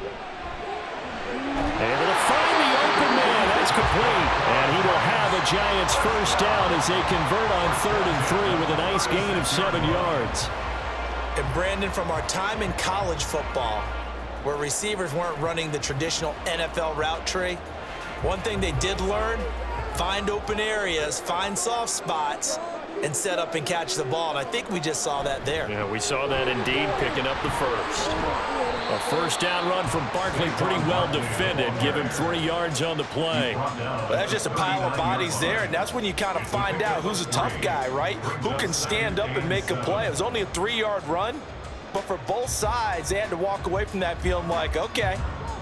Able to find the open man. That's complete. And he will have a Giants first down as they convert on 3rd and 3 with a nice gain of 7 yards. And Brandon, from our time in college football, where receivers weren't running the traditional NFL route tree, one thing they did learn, find open areas, find soft spots, and set up and catch the ball. And I think we just saw that there. Yeah, we saw that indeed, picking up the first. A first down run from Barkley, pretty well defended. Give him 3 yards on the play. Well, that's just a pile of bodies there, and that's when you kind of find out who's a tough guy, right? Who can stand up and make a play. It was only a 3-yard run, but for both sides, they had to walk away from that feeling like, okay,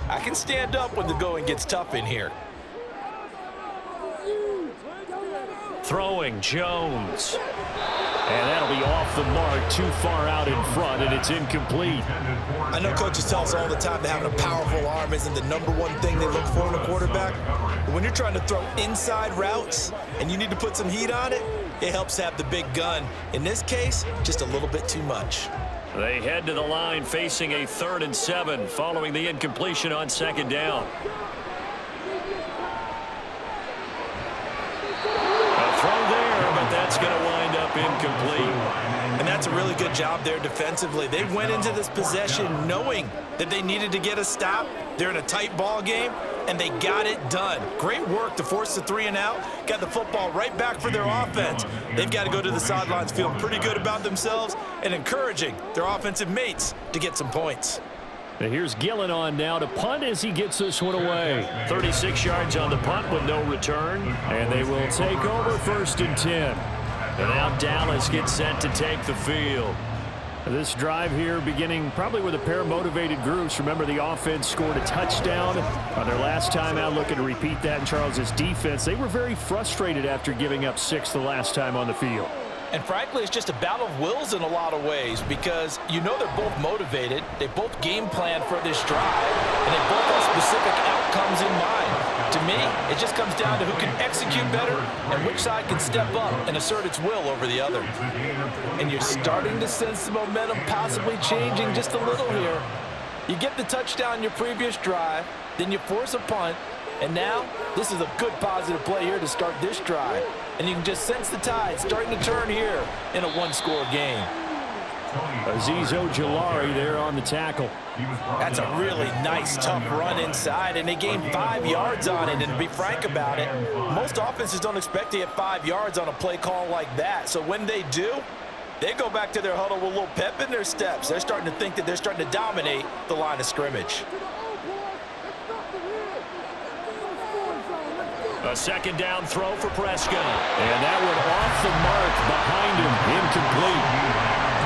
I can stand up when the going gets tough in here. Throwing, Jones. And that'll be off the mark, too far out in front, and it's incomplete. I know coaches tell us all the time that having a powerful arm isn't the #1 thing they look for in a quarterback. But when you're trying to throw inside routes and you need to put some heat on it, it helps have the big gun. In this case, just a little bit too much. They head to the line facing a 3rd and 7 following the incompletion on 2nd down. A throw there, but that's going to wind up incomplete. And that's a really good job there defensively. They went into this possession knowing that they needed to get a stop. They're in a tight ball game, and they got it done. Great work to force the 3 and out. Got the football right back for their offense. They've got to go to the sidelines feeling pretty good about themselves and encouraging their offensive mates to get some points. Now here's Gillen on now to punt as he gets this one away. 36 yards on the punt with no return, and they will take over 1st and 10. And now Dallas gets set to take the field. This drive here beginning probably with a pair of motivated groups. Remember, the offense scored a touchdown on their last time out, looking to repeat that in Charles's defense. They were very frustrated after giving up 6 the last time on the field. And frankly, it's just a battle of wills in a lot of ways because you know they're both motivated. They both game plan for this drive, and they both have specific outcomes in mind. To me, it just comes down to who can execute better and which side can step up and assert its will over the other. And you're starting to sense the momentum possibly changing just a little here. You get the touchdown in your previous drive, then you force a punt, and now this is a good positive play here to start this drive. And you can just sense the tide starting to turn here in a 1-score game. Azeez Ojulari there on the tackle. That's a really nice, tough run inside, and they gained 5 yards on it. And to be frank about it, most offenses don't expect to get 5 yards on a play call like that. So when they do, they go back to their huddle with a little pep in their steps. They're starting to think that they're starting to dominate the line of scrimmage. A 2nd down throw for Prescott. And that one off the mark behind him, incomplete.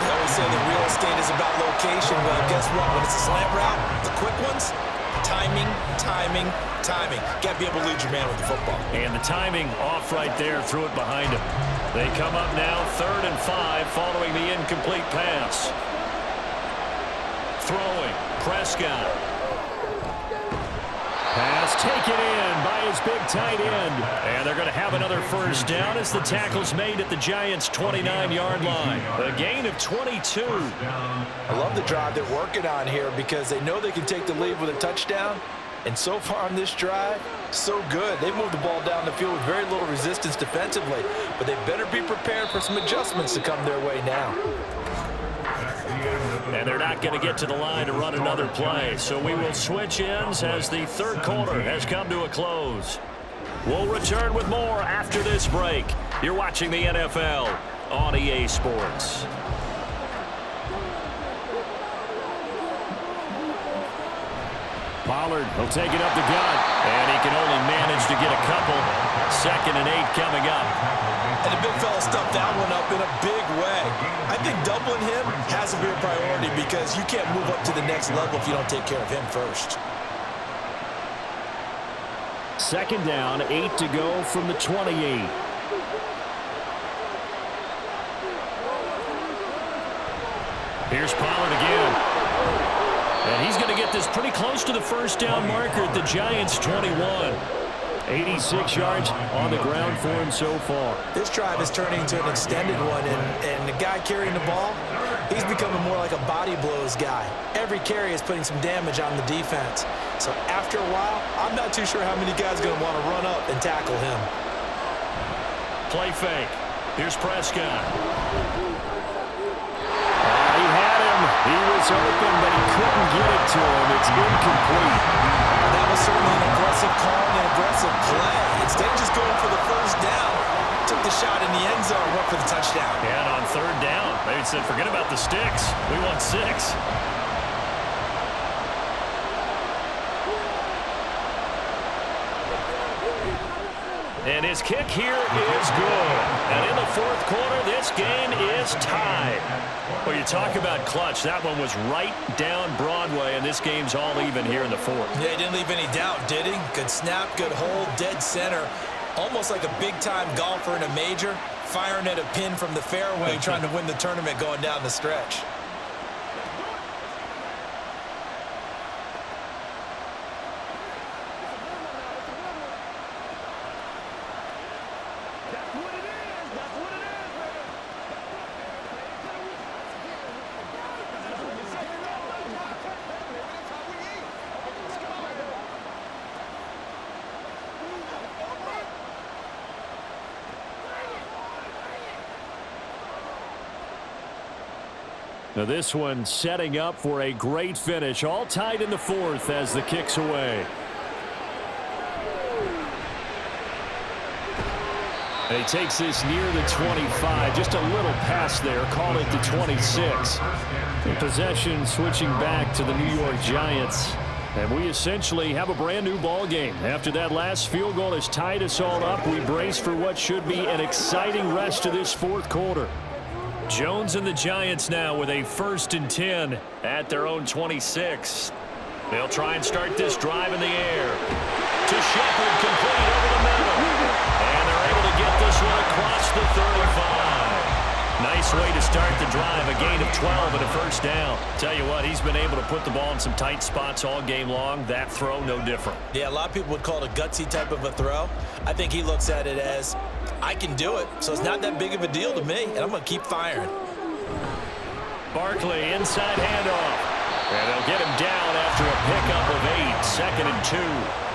They always say that real estate is about location. Well, guess what? When it's a slant route, the quick ones, timing, timing, timing. Got to be able to lead your man with the football. And the timing off right there, threw it behind him. They come up now 3rd and 5 following the incomplete pass. Throwing, Prescott. Pass taken in by his big tight end. And they're going to have another first down as the tackle's made at the Giants' 29-yard line. A gain of 22. I love the drive they're working on here because they know they can take the lead with a touchdown. And so far on this drive, so good. They've moved the ball down the field with very little resistance defensively. But they better be prepared for some adjustments to come their way now. And they're not going to get to the line to run another play. So we will switch ends as the 3rd quarter has come to a close. We'll return with more after this break. You're watching the NFL on EA Sports. Pollard will take it up the gut, and he can only manage to get a couple. 2nd and 8 coming up. And the big fella stuffed that one up in a big way. I think doubling him has to be a priority because you can't move up to the next level if you don't take care of him first. 2nd down, 8 to go from the 28. Here's Pollard again. And he's going to get this pretty close to the first down marker at the Giants' 21. 86 yards on the ground for him so far. This drive is turning into an extended one, and the guy carrying the ball, he's becoming more like a body blows guy. Every carry is putting some damage on the defense. So after a while, I'm not too sure how many guys are going to want to run up and tackle him. Play fake. Here's Prescott. He had him. He was open, but he couldn't get it to him. It's incomplete. That was was certainly an aggressive call and an aggressive play. Instead of just going for the first down, took the shot in the end zone, went for the touchdown. And on third down, they said, forget about the sticks. We want 6. And his kick here is good. And in the fourth quarter, this game is tied. Well, you talk about clutch. That one was right down Broadway, and this game's all even here in the fourth. Yeah, he didn't leave any doubt, did he? Good snap, good hold, dead center. Almost like a big-time golfer in a major, firing at a pin from the fairway, trying to win the tournament going down the stretch. Now this one setting up for a great finish. All tied in the fourth as the kick's away. And he takes this near the 25. Just a little pass there. Call it the 26. And possession switching back to the New York Giants. And we essentially have a brand new ball game. After that last field goal has tied us all up, we brace for what should be an exciting rest of this fourth quarter. Jones and the Giants now with a 1st and 10 at their own 26. They'll try and start this drive in the air. To Shepard, complete over the middle. And they're able to get this one across the 35. Nice way to start the drive. A gain of 12 and a first down. Tell you what, he's been able to put the ball in some tight spots all game long. That throw, no different. Yeah, a lot of people would call it a gutsy type of a throw. I think he looks at it as, I can do it, so it's not that big of a deal to me, and I'm going to keep firing. Barkley, inside handoff. And they'll get him down after a pickup of 8. 2nd and 2.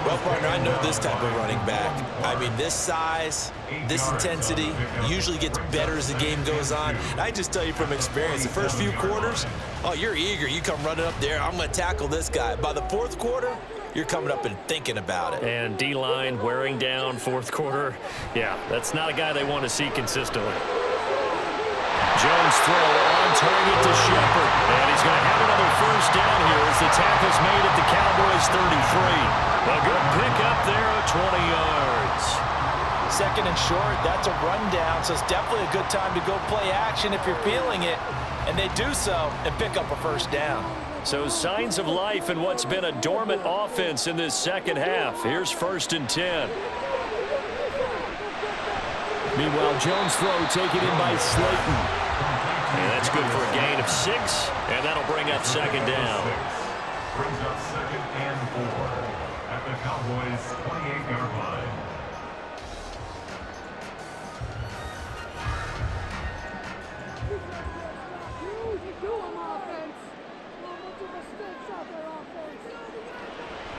Well, partner, I know this type of running back. I mean, this size, this intensity usually gets better as the game goes on. And I just tell you from experience, the first few quarters, oh, you're eager. You come running up there, I'm going to tackle this guy. By the fourth quarter, you're coming up and thinking about it. And D-line wearing down fourth quarter. Yeah, that's not a guy they want to see consistently. Jones throw on target to Shepard. And he's going to have another first down here as the tackle's made at the Cowboys 33. A good pickup there at 20 yards. 2nd and short, that's a rundown, so it's definitely a good time to go play action if you're feeling it. And they do so and pick up a first down. So signs of life in what's been a dormant offense in this second half. Here's 1st and 10. Meanwhile, Jones' throw taken in by Slayton. And that's good for a gain of 6, and that'll bring up 2nd down. Brings up 2nd and 4 at the Cowboys' 28-yard line.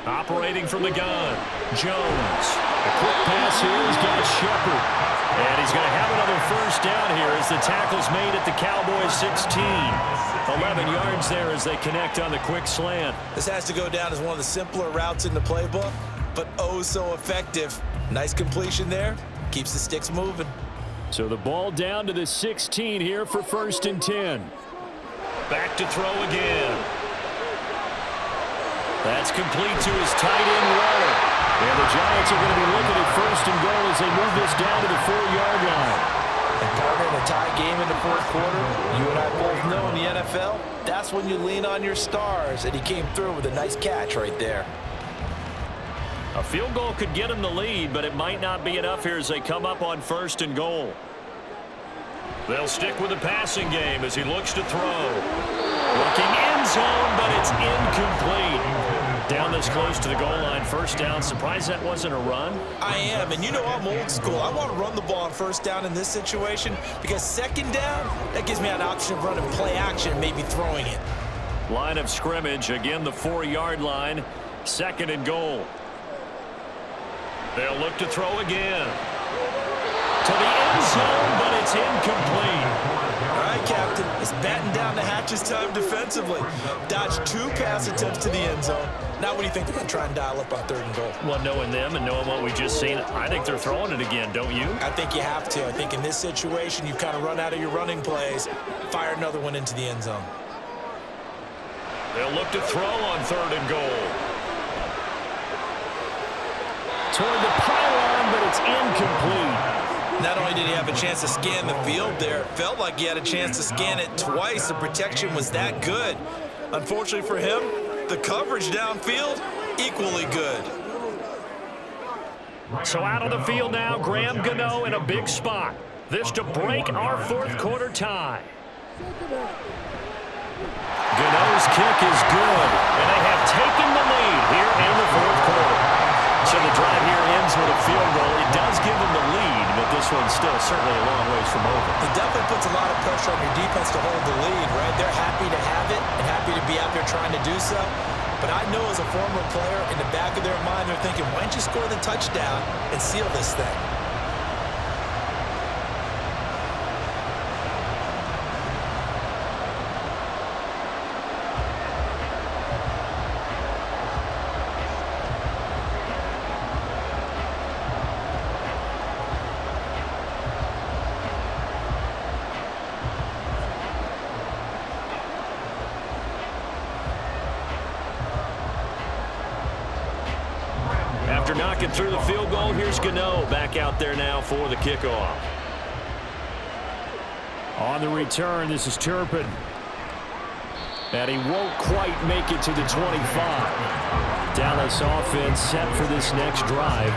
Operating from the gun, Jones. A quick pass here has got Shepard. And he's going to have another first down here as the tackle's made at the Cowboys 16. 11 yards there as they connect on the quick slant. This has to go down as one of the simpler routes in the playbook, but oh so effective. Nice completion there. Keeps the sticks moving. So the ball down to the 16 here for 1st and 10. Back to throw again. That's complete to his tight end Waller. And the Giants are going to be looking at 1st and goal as they move this down to the 4-yard line. And partner, in a tie game in the fourth quarter, you and I both know in the NFL, that's when you lean on your stars. And he came through with a nice catch right there. A field goal could get him the lead, but it might not be enough here as they come up on 1st and goal. They'll stick with the passing game as he looks to throw. Looking end zone, but it's incomplete. Down this close to the goal line, first down. Surprised that wasn't a run? I am, and you know I'm old school. I want to run the ball on first down in this situation because 2nd down, that gives me an option of running play action, maybe throwing it. Line of scrimmage, again the 4-yard line, 2nd and goal. They'll look to throw again. To the end zone, but it's incomplete. All right, Captain, it's batten down the hatches time defensively. Dodged 2 pass attempts to the end zone. Now what do you think they're going to try and dial up on 3rd and goal? Well, knowing them and knowing what we just seen, I think they're throwing it again, don't you? I think you have to. I think in this situation, you've kind of run out of your running plays. Fire another one into the end zone. They'll look to throw on 3rd and goal. Toward the pylon, but it's incomplete. Not only did he have a chance to scan the field there, it felt like he had a chance to scan it twice. The protection was that good. Unfortunately for him, the coverage downfield, equally good. So out on the field now, Graham Gano in a big spot. This to break our 4th quarter tie. Gano's kick is good, and they have taken the lead here in the 4th quarter. So the drive here ends with a field goal. It does give them the lead, but this one's still certainly a long ways from over. It definitely puts a lot of pressure on your defense to hold the lead, right? They're happy to have it and happy to be out there trying to do so. But I know as a former player, in the back of their mind, they're thinking, why don't you score the touchdown and seal this thing? After knocking through the field goal, here's Gano back out there now for the kickoff. On the return, this is Turpin. And he won't quite make it to the 25. Dallas offense set for this next drive.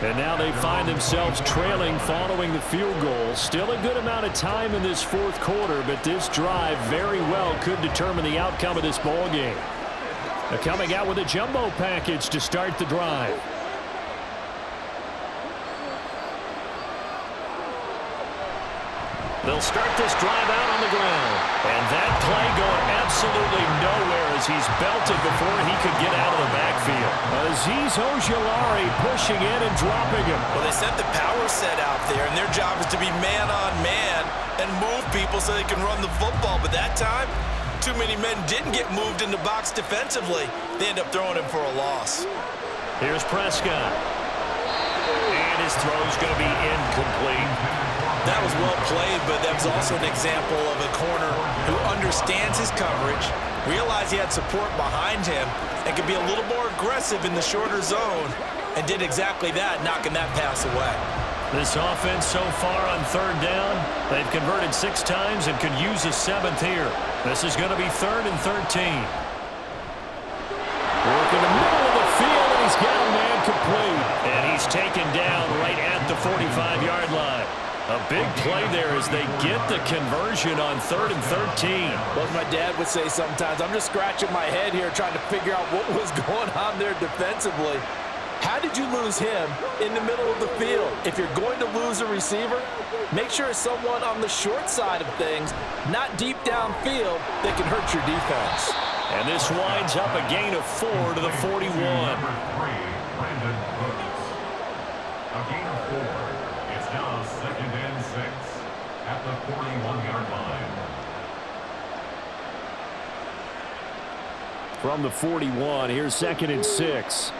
And now they find themselves trailing following the field goal. Still a good amount of time in this 4th quarter, but this drive very well could determine the outcome of this ball game. They're coming out with a jumbo package to start the drive. They'll start this drive out on the ground. And that play going absolutely nowhere as he's belted before he could get out of the backfield. Azeez Ojulari pushing in and dropping him. Well, they sent the power set out there, and their job is to be man-on-man and move people so they can run the football. But that time, too many men didn't get moved in the box defensively. They end up throwing him for a loss. Here's Prescott. And his throw's going to be incomplete. That was well played, but that was also an example of a corner who understands his coverage, realized he had support behind him, and could be a little more aggressive in the shorter zone, and did exactly that, knocking that pass away. This offense so far on 3rd down, they've converted 6 times and could use a 7th here. This is going to be 3rd and 13. Work in the middle of the field, and he's got a man complete. And he's taken down right at the 45-yard line. A big play there as they get the conversion on 3rd and 13. Well, as my dad would say sometimes, I'm just scratching my head here trying to figure out what was going on there defensively. How did you lose him in the middle of the field? If you're going to lose a receiver, make sure it's someone on the short side of things, not deep downfield, that can hurt your defense. And this winds up a gain of 4 to the 41. Number 3, Brandon Brooks. A gain of 4. It's now 2nd and 6 at the 41-yard line. From the 41, here's 2nd and 6.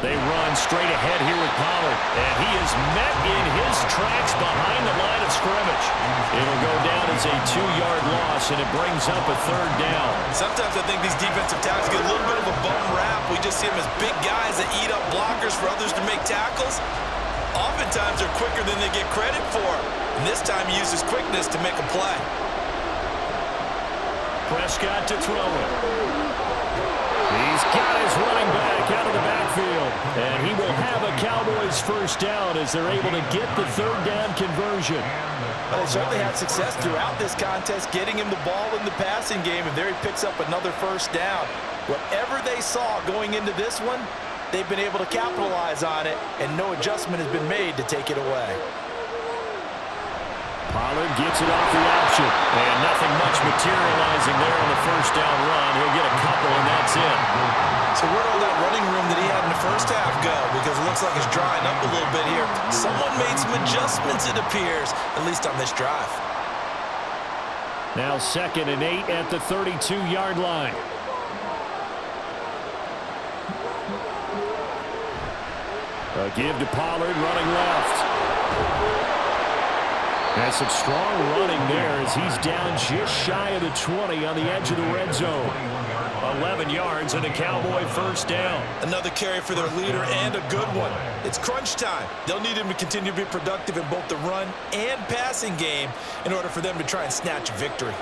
They run straight ahead here with Pollard, and he is met in his tracks behind the line of scrimmage. It'll go down as a 2-yard loss, and it brings up a 3rd down. Sometimes I think these defensive tackles get a little bit of a bum rap. We just see them as big guys that eat up blockers for others to make tackles. Oftentimes they're quicker than they get credit for. And this time he uses quickness to make a play. Prescott to throw it. He's got his running back out of the backfield. And he will have a Cowboys 1st down as they're able to get the 3rd down conversion. Well, they certainly had success throughout this contest, getting him the ball in the passing game, and there he picks up another 1st down. Whatever they saw going into this one, they've been able to capitalize on it, and no adjustment has been made to take it away. Pollard gets it off the option. And nothing much materializing there on the 1st down run. He'll get a couple, and that's it. So where'd all that running room that he had in the 1st half go? Because it looks like it's drying up a little bit here. Someone made some adjustments, it appears, at least on this drive. Now 2nd and 8 at the 32-yard line. A give to Pollard running left. That's some strong running there as he's down just shy of the 20 on the edge of the red zone. 11 yards and a Cowboy first down. Another carry for their leader and a good one. It's crunch time. They'll need him to continue to be productive in both the run and passing game in order for them to try and snatch a victory.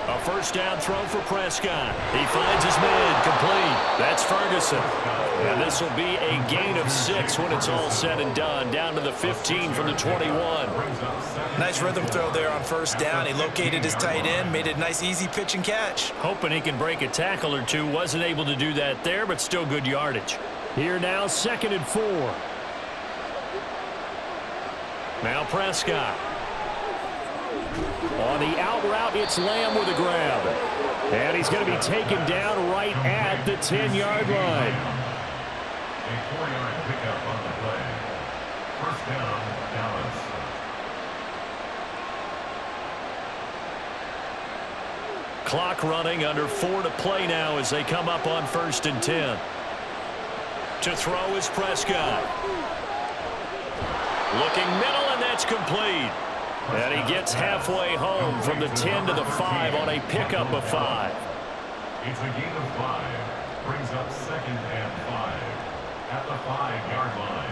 A first down throw for Prescott. He finds his man complete. That's Ferguson. And this will be a gain of 6 when it's all said and done. Down to the 15 from the 21. Nice rhythm throw there on first down. He located his tight end, made it a nice easy pitch and catch. Hoping he can break a tackle or two. Wasn't able to do that there, but still good yardage. Here now, 2nd and 4. Now Prescott. On the out route, it's Lamb with a grab. And he's going to be taken down right at the 10-yard line. A 4-yard pickup on the play. First down, Dallas. Clock running, under 4 to play now as they come up on 1st and 10. To throw is Prescott. Looking middle, and that's complete. And he gets halfway home from the 10 to the 5 on a pickup of 5. It's a gain of 5. Brings up 2nd and 5 at the 5-yard line.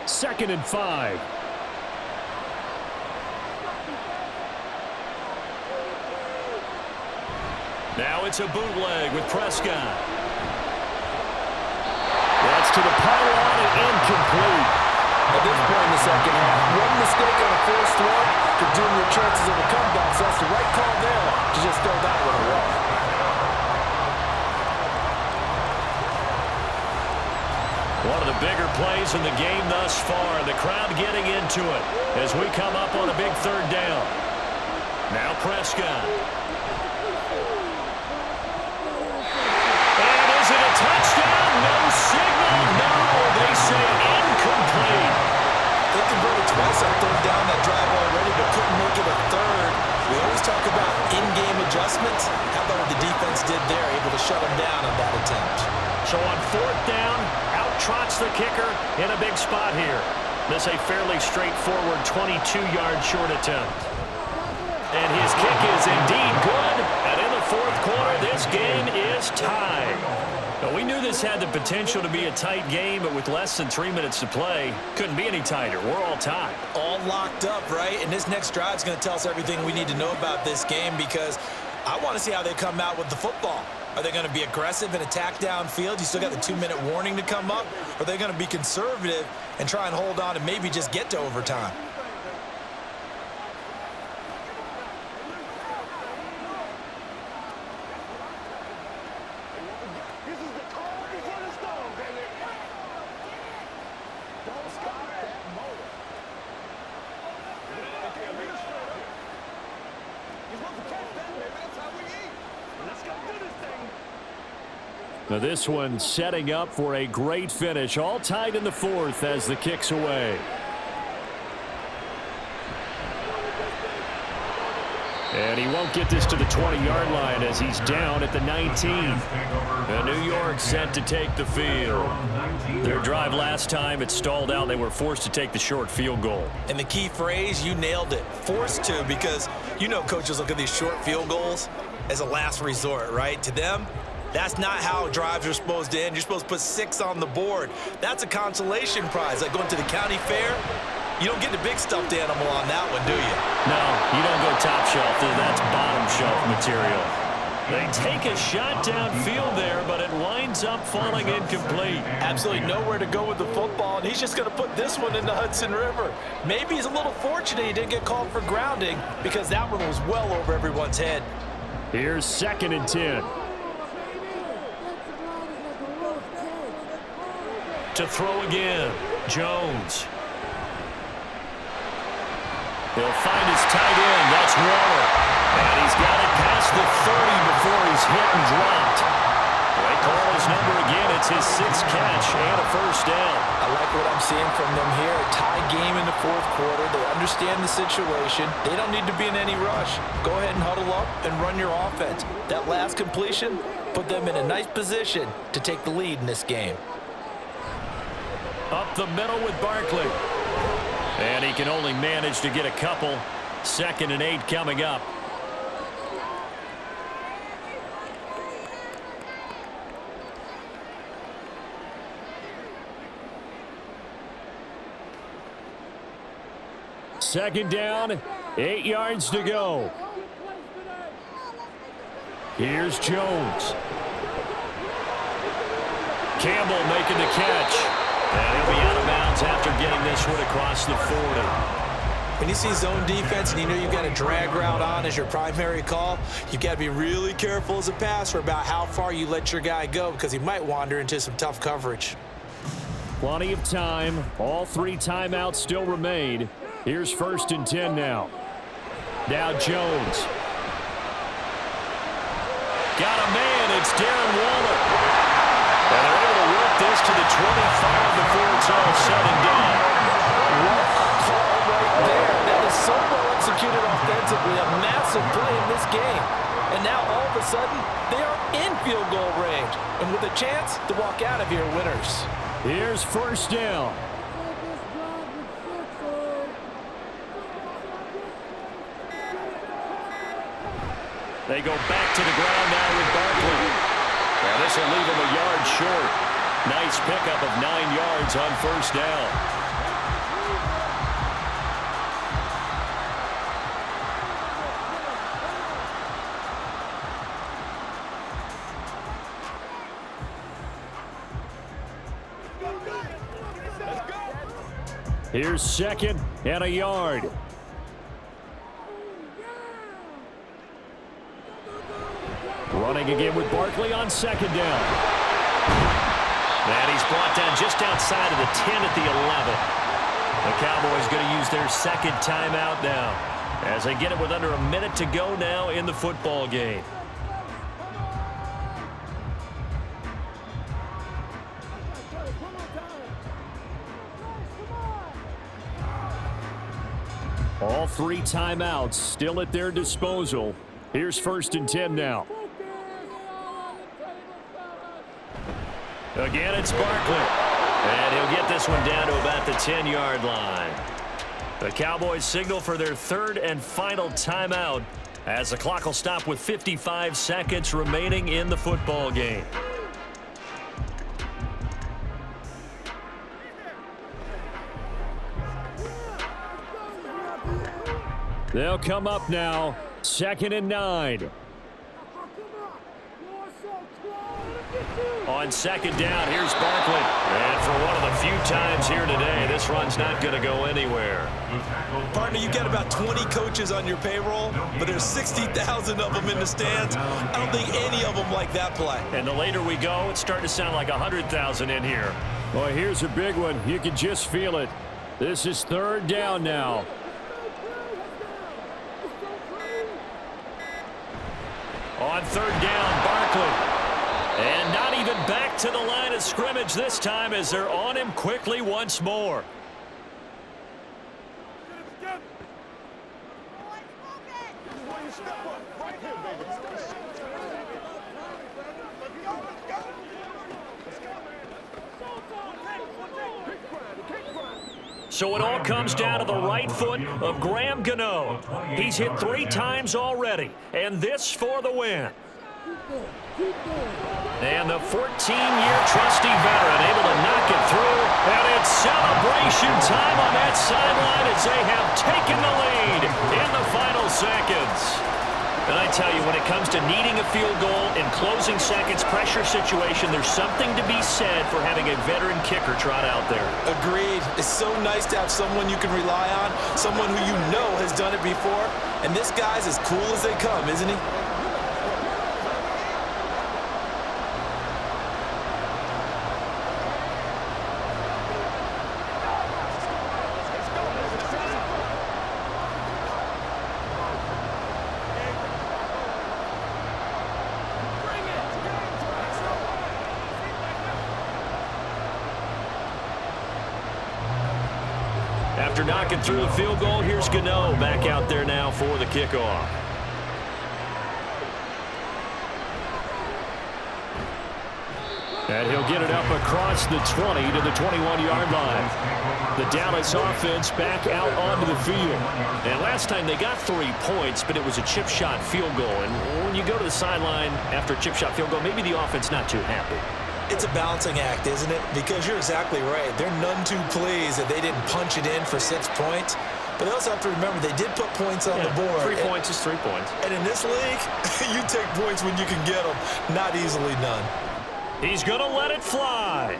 2nd and 5. Now it's a bootleg with Prescott. That's to the pylon and incomplete. At this point in the second half, one mistake on a first throw could doom your chances of a comeback. So that's the right call there to just throw that one away. One of the bigger plays in the game thus far. The crowd getting into it as we come up on a big 3rd down. Now Prescott. And is it a touchdown? No signal. No, they say incomplete. They converted twice on 3rd down that drive already, but couldn't make it a 3rd. We always talk about in-game adjustments. How about what the defense did there, able to shut them down on that attempt? So on 4th down, out trots the kicker in a big spot here. This a fairly straightforward 22-yard short attempt. And his kick is indeed good. And in the 4th quarter, this game is tied. Now, we knew this had the potential to be a tight game, but with less than 3 minutes to play, couldn't be any tighter. We're all tied. All locked up, right? And this next drive is going to tell us everything we need to know about this game because I want to see how they come out with the football. Are they going to be aggressive and attack downfield? You still got the 2-minute warning to come up? Or are they going to be conservative and try and hold on and maybe just get to overtime? Now this one setting up for a great finish. All tied in the 4th as the kick's away. And he won't get this to the 20-yard line as he's down at the 19. And New York set to take the field. Their drive last time, it stalled out. They were forced to take the short field goal. And the key phrase, you nailed it. Forced to, because you know coaches look at these short field goals as a last resort, right? To them, that's not how drives are supposed to end. You're supposed to put 6 on the board. That's a consolation prize. Like going to the county fair, you don't get the big stuffed animal on that one, do you? No, you don't go top shelf. That's bottom shelf material. They take a shot downfield there, but it winds up falling incomplete. Absolutely nowhere to go with the football, and he's just going to put this one in the Hudson River. Maybe he's a little fortunate he didn't get called for grounding because that one was well over everyone's head. Here's 2nd and 10. To throw again, Jones. He'll find his tight end. That's Waller. And he's got it past the 30 before he's hit and dropped. They call his number again. It's That's his 6th catch and a first down. I like what I'm seeing from them here. A tie game in the 4th quarter. They understand the situation. They don't need to be in any rush. Go ahead and huddle up and run your offense. That last completion put them in a nice position to take the lead in this game. Up the middle with Barkley. And he can only manage to get a couple. 2nd and 8 coming up. Second down, 8 yards to go. Here's Jones. Campbell making the catch. And he'll be out of bounds after getting this one across the 40. When you see zone defense and you know you've got a drag route on as your primary call, you've got to be really careful as a passer about how far you let your guy go because he might wander into some tough coverage. Plenty of time. All 3 timeouts still remain. Here's 1st and 10 now. Now Jones. Got a man. It's Darren Waller. And they're able to work this to the 25 before it's all said and done. What a call right there. That is so well executed offensively. A massive play in this game. And now all of a sudden, they are in field goal range. And with a chance to walk out of here winners. Here's 1st down. They go back to the ground now with Barkley. And this will leave him a yard short. Nice pickup of 9 yards on 1st down. Here's 2nd and a yard. Running again with Barkley on 2nd down. And he's brought down just outside of the 10 at the 11. The Cowboys going to use their 2nd timeout now as they get it with under a minute to go now in the football game. All 3 timeouts still at their disposal. Here's 1st and 10 now. Again, it's Barkley. And he'll get this one down to about the 10-yard line. The Cowboys signal for their 3rd and final timeout as the clock will stop with 55 seconds remaining in the football game. They'll come up now, 2nd and 9. On 2nd down, here's Barkley. And for one of the few times here today, this run's not going to go anywhere. Partner, you got about 20 coaches on your payroll, but there's 60,000 of them in the stands. I don't think any of them like that play. And the later we go, it's starting to sound like 100,000 in here. Well, here's a big one. You can just feel it. This is 3rd down now. On 3rd down, Barkley. And not even back to the line of scrimmage this time as they're on him quickly once more. So it all comes down to the right foot of Graham Gano. He's hit 3 times already, and this for the win. And the 14-year trusty veteran able to knock it through, and it's celebration time on that sideline as they have taken the lead in the final seconds. And I tell you, when it comes to needing a field goal in closing seconds, pressure situation, there's something to be said for having a veteran kicker trot out there. Agreed. It's so nice to have someone you can rely on, someone who you know has done it before. And this guy's as cool as they come, isn't he? After knocking through the field goal, here's Gano back out there now for the kickoff. And he'll get it up across the 20 to the 21-yard line. The Dallas offense back out onto the field. And last time they got 3 points, but it was a chip shot field goal. And when you go to the sideline after a chip shot field goal, maybe the offense not too happy. It's a balancing act, isn't it? Because you're exactly right. They're none too pleased that they didn't punch it in for 6 points. But they also have to remember they did put points on the board. 3 points is 3 points. And in this league, you take points when you can get them, not easily done. He's going to let it fly.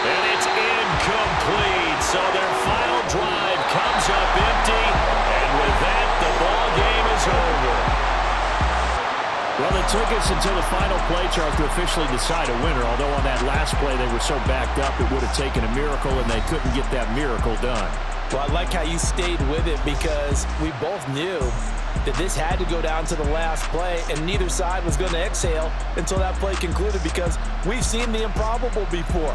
And it's incomplete. So their final drive comes up empty. And with that, the ball game is over. Well, it took us until the final play, Charles, to officially decide a winner. Although on that last play they were so backed up, it would have taken a miracle, and they couldn't get that miracle done. Well, I like how you stayed with it because we both knew that this had to go down to the last play, and neither side was going to exhale until that play concluded because we've seen the improbable before.